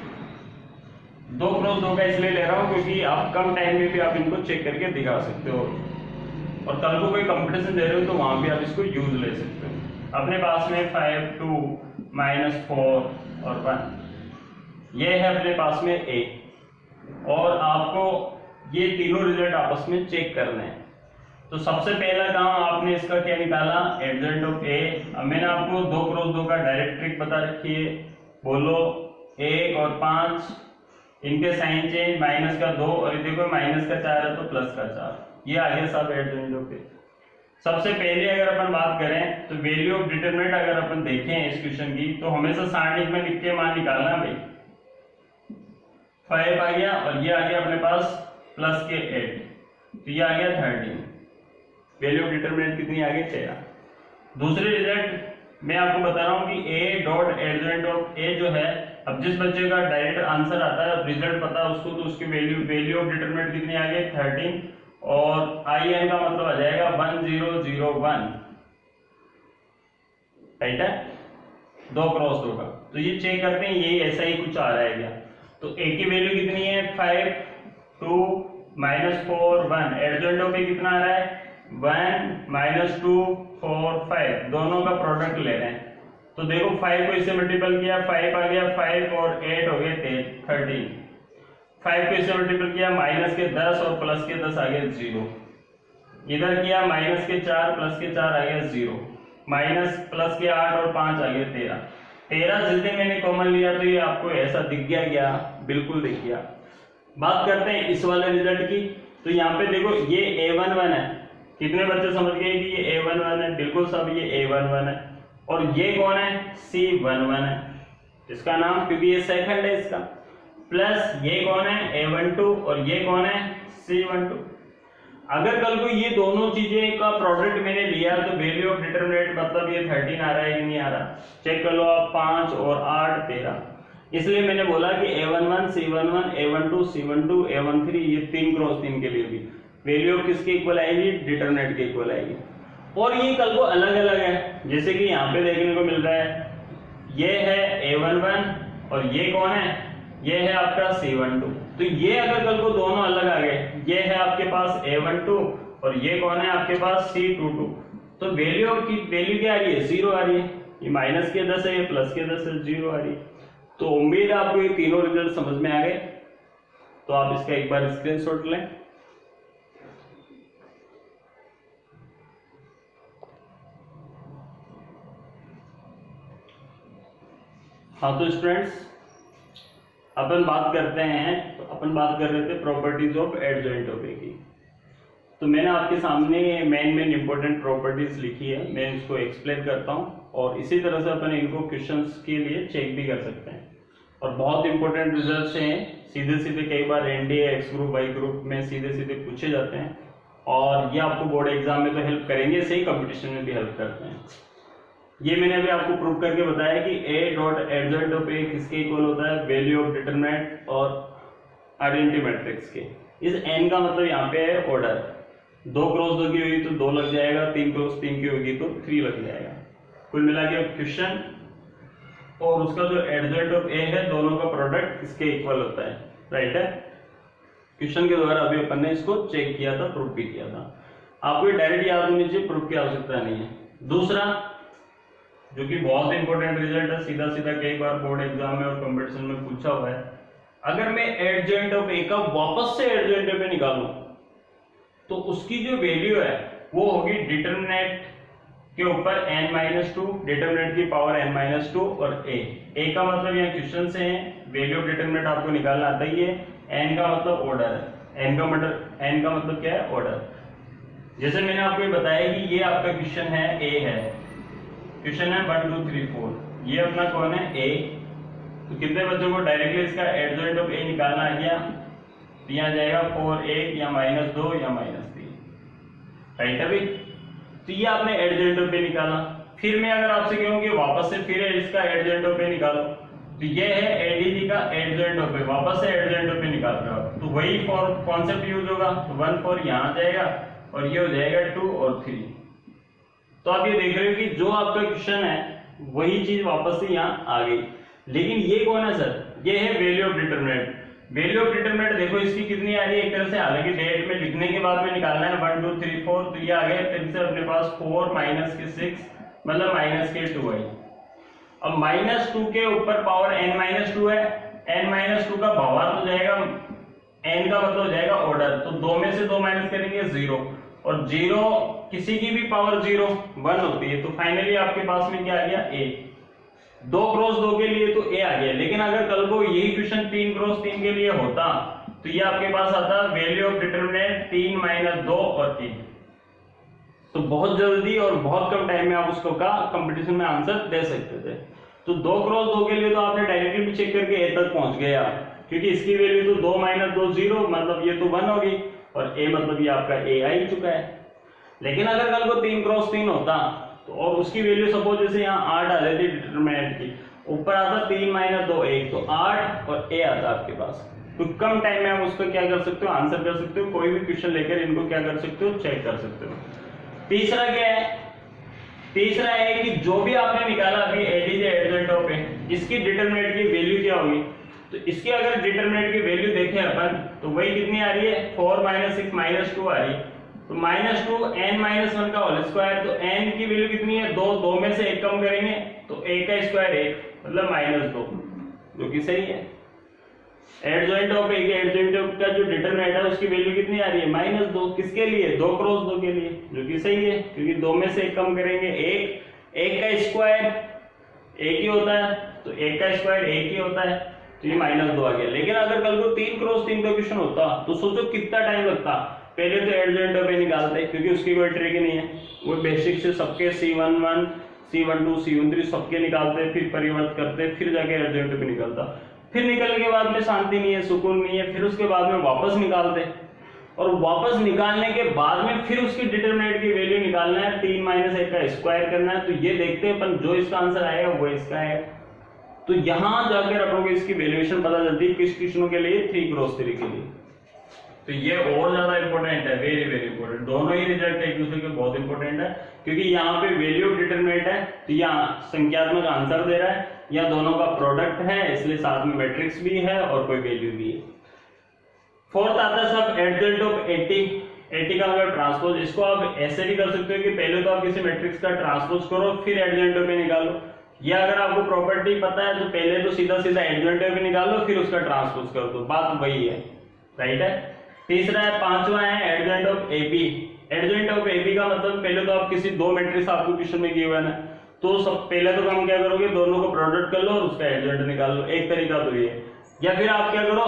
2 क्रॉस 2 का इसलिए ले रहा हूं क्योंकि आप कम टाइम में भी आप इनको चेक करके दिखा सकते हो और कल को कोई कंपटीशन दे रहे हो तो वहां भी आप इसको यूज ले सकते हो। अपने पास में 5 2 -4 और 1 ये है अपने पास में ए और आपको ये तीनों रिजल्ट आपस में चेक करने हैं। तो सबसे पहला काम आपने इसका क्या निकाला, एडजॉइंट ऑफ ए। अब मैंने आपको 2 क्रॉस 2 का डायरेक्ट ट्रिक बता रखी है, बोलो 1 और 5 इनके साइन चेंज, माइनस का 2 और ये देखो माइनस का 4 है तो प्लस का 4, ये आ गया सब एडजॉइंट ऑफ ए। सबसे पहले अगर अपन बात करें तो वैल्यू ऑफ डिटरमिनेंट अगर अपन देखें इस क्वेश्चन की तो हमेशा सारणिक में लिख के मान निकालना भाई। 5 आ गया और ये आ गया अपने पास प्लस के 8 तो ये आ गया 13। वैल्यू ऑफ डिटरमिनेंट कितनी आ गई 13। दूसरे रिजल्ट मैं आपको बता रहा हूं कि ए डॉट एडजॉइंट ऑफ ए जो है, अब जिस बच्चे का डायरेक्ट आंसर आता है रिजल्ट पता है उसको तो उसकी वैल्यू ऑफ डिटरमिनेंट कितनी आ गई 13 और आई एन का मतलब आ जाएगा 1001, राइट है 2 क्रॉस 2 का। तो ये चेक करते हैं ये ऐसा ही कुछ आ रहा है क्या। तो ए की वैल्यू कितनी है 5 2 -4 1, एडजॉइंट ऑफ ए कितना आ रहा है 1 -2 4 5, दोनों का प्रोडक्ट ले रहे हैं। तो देखो 5 को इससे मल्टीपल किया 5 आ गया 5 और 8 हो गए 13। 5 को इससे मल्टीपल किया माइनस के 10 और प्लस के 10 आ गए 0। इधर किया माइनस के 4 प्लस के 4 आ गया 0, माइनस प्लस के 8 और 5 आ गए 13 जितने मैंने कॉमन लिया तो ये आपको ऐसा दिख गया क्या, बिल्कुल दिख गया। बात करते हैं इस वाले रिजल्ट की। तो यहाँ पे देखो ये A11 है, कितने बच्चे समझ गए कि ये A11 है, बिल्कुल सब ये A11 है। और ये कौन है C11 है इसका नाम, क्योंकि ये सेकंड है इसका। प्लस ये कौन है A12 और ये कौन है C12। अगर कल को ये दोनों चीजें का प्रोडक्ट मैंने लिया तो वैल्यू ऑफ डिटरमिनेंट मतलब ये 13 आ रहा है कि नहीं आ रहा, चेक कर लो आप। 5 और 8 13, इसलिए मैंने बोला कि A11 C11 A12 C12 A13 ये 3 क्रॉस 3 के लिए भी वैल्यू ऑफ किसके इक्वल आएगी, डिटरमिनेंट के इक्वल आएगी। और ये कल को अलग अलग है, जैसे कि यहाँ पे देखने को मिल रहा है ये है A11 और ये कौन है, ये है आपका C12। तो ये अगर कल को दोनों अलग आ गए, ये है आपके पास A12 और ये कौन है आपके पास C22, तो वैल्यू ऑफ की वैल्यू क्या आ रही है 0 आ रही है। ये माइनस के 10 है, ये प्लस के 10 है, 0 आ रही है। तो उम्मीद है आपको ये तीनों रिजल्ट समझ में आ गए। तो आप इसका एक बार स्क्रीनशॉट लें। हाँ तो स्टूडेंट्स अपन बात करते हैं, तो अपन बात कर रहे थे properties of adjoint of A की। तो मैंने आपके सामने मेन इंपॉर्टेंट प्रॉपर्टीज लिखी है, मैं इसको एक्सप्लेन करता हूँ और इसी तरह से अपन इनको क्वेश्चंस के लिए चेक भी कर सकते हैं। और बहुत इंपॉर्टेंट रिजल्ट्स हैं, सीधे सीधे कई बार NDA X group Y group में सीधे सीधे पूछे जाते हैं और ये आपको बोर्ड एग्जाम में तो हेल्प करेंगे, सही कंपटीशन में भी हेल्प करते हैं। ये मैंने अभी आपको प्रूव करके बताया कि ए डॉट एडजॉइंट ऑफ ए किसके इक्वल होता है, वैल्यू ऑफ डिटरमिनेंट और आइडेंटिटी मैट्रिक्स के। इस एन का मतलब यहाँ पे है ऑर्डर, 2 क्रॉस 2 की होगी तो 2 लग जाएगा, 3 क्रॉस 3 की होगी तो 3 लग जाएगा। कुल मिला के क्वेश्चन और उसका जो एडजॉइंट ऑफ ए है दोनों का प्रोडक्ट इसके इक्वल होता है, राइट है। क्वेश्चन के द्वारा अभी अपन ने इसको चेक किया था, प्रूफ भी किया था। आपको डायरेक्ट याद होनी चाहिए, प्रूफ की आवश्यकता नहीं है। दूसरा जो कि बहुत इंपॉर्टेंट रिजल्ट है, सीधा सीधा कई बार बोर्ड एग्जाम में और कंपटीशन में पूछा हुआ है, अगर मैं एडजॉइंट ऑफ ए का वापस से एडजॉइंट ऑफ ए निकालूं तो उसकी जो वैल्यू है वो होगी डिटरमिनेंट के ऊपर n-2, डिटरमिनेंट की पावर n-2 और a का मतलब यहाँ क्वेश्चन से है, वैल्यू ऑफ डिटरमिनेंट आपको निकालना आता ही है। n का मतलब ऑर्डर है, n का मतलब क्या है ऑर्डर। जैसे मैंने आपको ये बताया कि ये आपका क्वेश्चन है a है, क्वेश्चन है 1 2 3 4, ये अपना कौन है ए, तो कितने बच्चों को डायरेक्टली इसका एडजॉइंट ऑफ ए निकालना आ गया, तो यहाँ जाएगा 4a या -2 या -3, राइट है भाई। तो ये आपने एडजॉइंट ऑफ ए निकाला। फिर मैं अगर आपसे कहूँ कि वापस से फिर इसका एडजॉइंट ऑफ ए निकालो, तो ये है एडीजी का एडजॉइंट ऑफ ए, वापस से एडजॉइंट ऑफ ए निकाल रहे हो, तो वही फॉर कॉन्सेप्ट यूज होगा, तो 1 4 यहाँ जाएगा और ये हो जाएगा 2 और 3। तो आप ये देख रहे हो कि जो आपका क्वेश्चन है वही चीज वापस से यहाँ आ गई। लेकिन ये कौन है सर, ये है value of determinant. Value of determinant देखो इसकी कितनी आ रही है, एक तरह से हालांकि डेट में लिखने के बाद में निकालना है 1 2 3 4, तो ये आ गया फिर से अपने पास 4 -6 मतलब -2 है। अब -2 के ऊपर पावर n-2 है, n-2 का भावार्थ हो जाएगा, n का मतलब हो जाएगा ऑर्डर, तो 2 में से 2 माइनस करेंगे 0, और 0 किसी की भी पावर 0 1 होती है, तो फाइनली आपके पास में क्या आ गया a। 2 क्रॉस 2 के लिए तो a आ गया, लेकिन अगर कल को यही क्वेश्चन 3 क्रॉस 3 के लिए होता तो ये आपके पास आता वैल्यू ऑफ डिटरमिनेंट 3 - 2 और 3। तो बहुत जल्दी और बहुत कम टाइम में आप उसको का कंपटीशन में आंसर दे सकते थे। तो 2 क्रॉस 2 के लिए तो आपने डायरेक्टली भी चेक करके ए तक पहुंच गए आप, क्योंकि इसकी वैल्यू तो 2 - 2 0, मतलब ये तो 1 होगी, और a मतलब ये आपका a आ ही चुका है। लेकिन अगर कल को 3 क्रॉस 3 होता तो और उसकी वैल्यू सपोज जैसे यहाँ 8 आ जाती डिटरमिनेंट की, ऊपर आता 3 - 2 1, तो 8 और a आता आपके पास। तो कम टाइम में आप उसको क्या कर सकते हो, आंसर कर सकते हो, कोई भी क्वेश्चन लेकर इनको क्या कर सकते हो, चेक कर सकते हो। तीसरा क्या है, तीसरा है कि जो भी आपने निकाला अभी एडीजे एडजॉइंट ऑफ ए, इसकी डिटरमिनेंट की वैल्यू क्या होगी, तो इसकी अगर डिटरमिनेंट की वैल्यू देखें अपन तो वही कितनी आ रही है, 4 - 6 -2 आ रही है, तो -2 n-1 का होल स्क्वायर, तो n की वैल्यू कितनी है 2, 2 में से 1 कम करेंगे तो 1 का स्क्वायर 1 मतलब -2, जो कि सही है। एडजॉइंट ऑफ ए के एडजॉइंट ऑफ का जो डिटरमिनेंट है उसकी वैल्यू कितनी आ रही है, -2, किसके लिए 2 क्रॉस 2 के लिए, जो कि सही है, क्योंकि 2 में से 1 कम करेंगे 1, 1 का स्क्वायर 1 ही होता है, तो 1 का स्क्वायर 1 ही होता है, तो ये -2 आ गया। लेकिन अगर कल को 3 क्रॉस 3 का क्वेश्चन होता तो सोचो कितना टाइम लगता। पहले तो एडजॉइंट ऑफ ए निकालते, क्योंकि उसकी कोई ट्रिक नहीं है, वो बेसिक से सबके C11 C12 C13 सबके निकालते, फिर परिवर्त करते, फिर जाके एडजॉइंट ऑफ ए निकलता। फिर निकलने के बाद में शांति नहीं है, सुकून नहीं है, फिर उसके बाद में वापस निकालते, और वापस निकालने के बाद में फिर उसकी डिटरमिनेंट की वैल्यू निकालना है, 3 - 1 का स्क्वायर करना है, तो ये देखते हैं अपन जो इसका आंसर आएगा वो इसका है। तो यहां जाकर अपन को इसकी वैल्यूएशन पता चलती है किस क्वेश्चनों के लिए, 3 क्रॉस 3 के लिए। तो ये और ज्यादा इंपॉर्टेंट है, वेरी वेरी इंपॉर्टेंट, दोनों ही रिजल्ट एक दूसरे के बहुत इंपॉर्टेंट है, क्योंकि यहाँ पे वैल्यू ऑफ डिटरमिनेंट है, तो यहाँ संख्यात्मक आंसर दे रहा है, या दोनों का प्रोडक्ट है, इसलिए साथ में मैट्रिक्स भी है और कोई वैल्यू भी है। फोर्थ आता है सब एडजॉइंट ऑफ 80 का मतलब ट्रांसपोज। इसको आप ऐसे भी कर सकते हो कि पहले तो आप किसी मैट्रिक्स का ट्रांसपोज करो, फिर एडजॉइंट ऑफ निकालो, या अगर आपको प्रॉपर्टी पता है तो पहले तो सीधा सीधा एडजॉइंट ऑफ निकालो, फिर उसका ट्रांसपोज कर दो, बात वही है, राइट है। तीसरा है, पांचवा है adjoint of AB. Adjoint of AB का मतलब पहले तो आप किसी दो मैट्रिक्स आपको क्वेश्चन में गिवन है, तो सब पहले तो हम क्या करोगे, दोनों को प्रोडक्ट कर लो और उसका एडजॉइंट निकाल लो, एक तरीका तो ये है। या फिर आप क्या करो,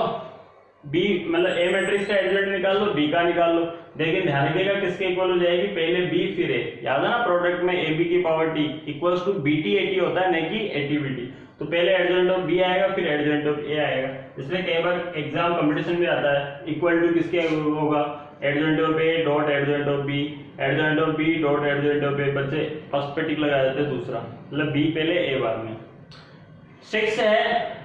बी मतलब ए मैट्रिक्स का एडजॉइंट निकाल लो, बी का निकाल लो, लेकिन ध्यान रखिएगा किसके इक्वल हो जाएगी, पहले बी फिर ए, याद है ना, प्रोडक्ट में ए बी की power T equals to BT AT होता है, नहीं कि एटी बीटी, तो पहले एडजॉइंट ऑफ बी आएगा फिर एडजॉइंट ऑफ ए आएगा। इसलिए कई बार एग्जाम कंपटीशन में आता है इक्वल टू किसके होगा, adjoint of A dot adjoint of B, adjoint of B dot adjoint of A, बच्चे फर्स्ट पे टिक लगा देते हैं, दूसरा मतलब बी पहले ए बाद में। 6 है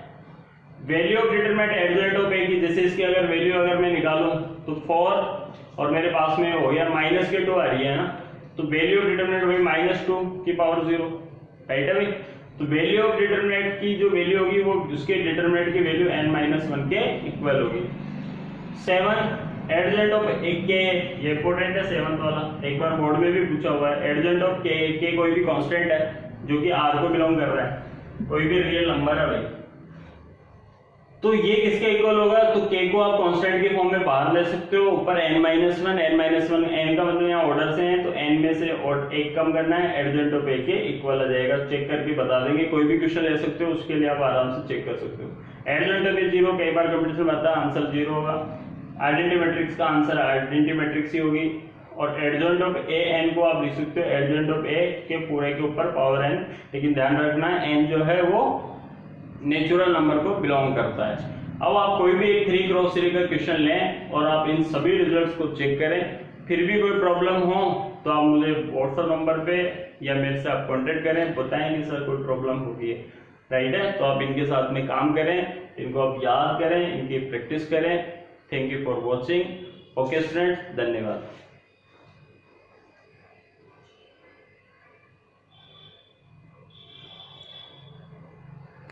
value of determinant adjoint of A की, जैसे इसकी अगर वैल्यू अगर मैं निकालूं तो 4 और मेरे पास में हो गया -2 आ रही है ना, तो वैल्यू ऑफ डिटरमिनेंट वही -2 की पावर 0, राइट है भाई। तो वैल्यू ऑफ डिटरमिनेंट की जो वैल्यू होगी वो उसके डिटरमिनेंट की वैल्यू n-1 के इक्वल होगी। 7 एडजॉइंट ऑफ के, ये इंपॉर्टेंट है 7th वाला, एक बार बोर्ड में भी पूछा हुआ है। एडजॉइंट ऑफ के कोई भी कांस्टेंट है जो कि r को बिलोंग कर रहा है, कोई भी रियल नंबर है भाई, तो ये किसके इक्वल होगा, तो k को आप कांस्टेंट के फॉर्म में बाहर ले सकते हो, ऊपर n-1 n का मतलब यहाँ ऑर्डर से है, तो n में से एक कम करना है, एडजॉइंट ऑफ a के इक्वल आ जाएगा, चेक करके बता देंगे, कोई भी क्वेश्चन ले सकते हो, उसके लिए आप आराम से चेक कर सकते हो। एडजॉइंट ऑफ a 0, कई बार कंपटीशन में आता है, आंसर 0 होगा। आइडेंटिटी मैट्रिक्स का आंसर आइडेंटिटी मैट्रिक्स ही होगी, और एडजॉइंट ऑफ ए एन को आप लिख सकते हो एडजॉइंट ऑफ ए के पूरे के ऊपर पावर एन, लेकिन ध्यान रखना एन जो है वो नेचुरल नंबर को बिलोंग करता है। अब आप कोई भी एक 3 क्रॉस 3 का क्वेश्चन लें और आप इन सभी रिजल्ट्स को चेक करें, फिर भी कोई प्रॉब्लम हो तो आप मुझे व्हाट्सएप नंबर पे या मेरे से आप कांटेक्ट करें, बताएंगे सर कोई प्रॉब्लम होगी है, राइट है। तो आप इनके साथ में काम करें, इनको आप याद करें, इनकी प्रैक्टिस करें। Thank you for watching. Okay students, धन्यवाद।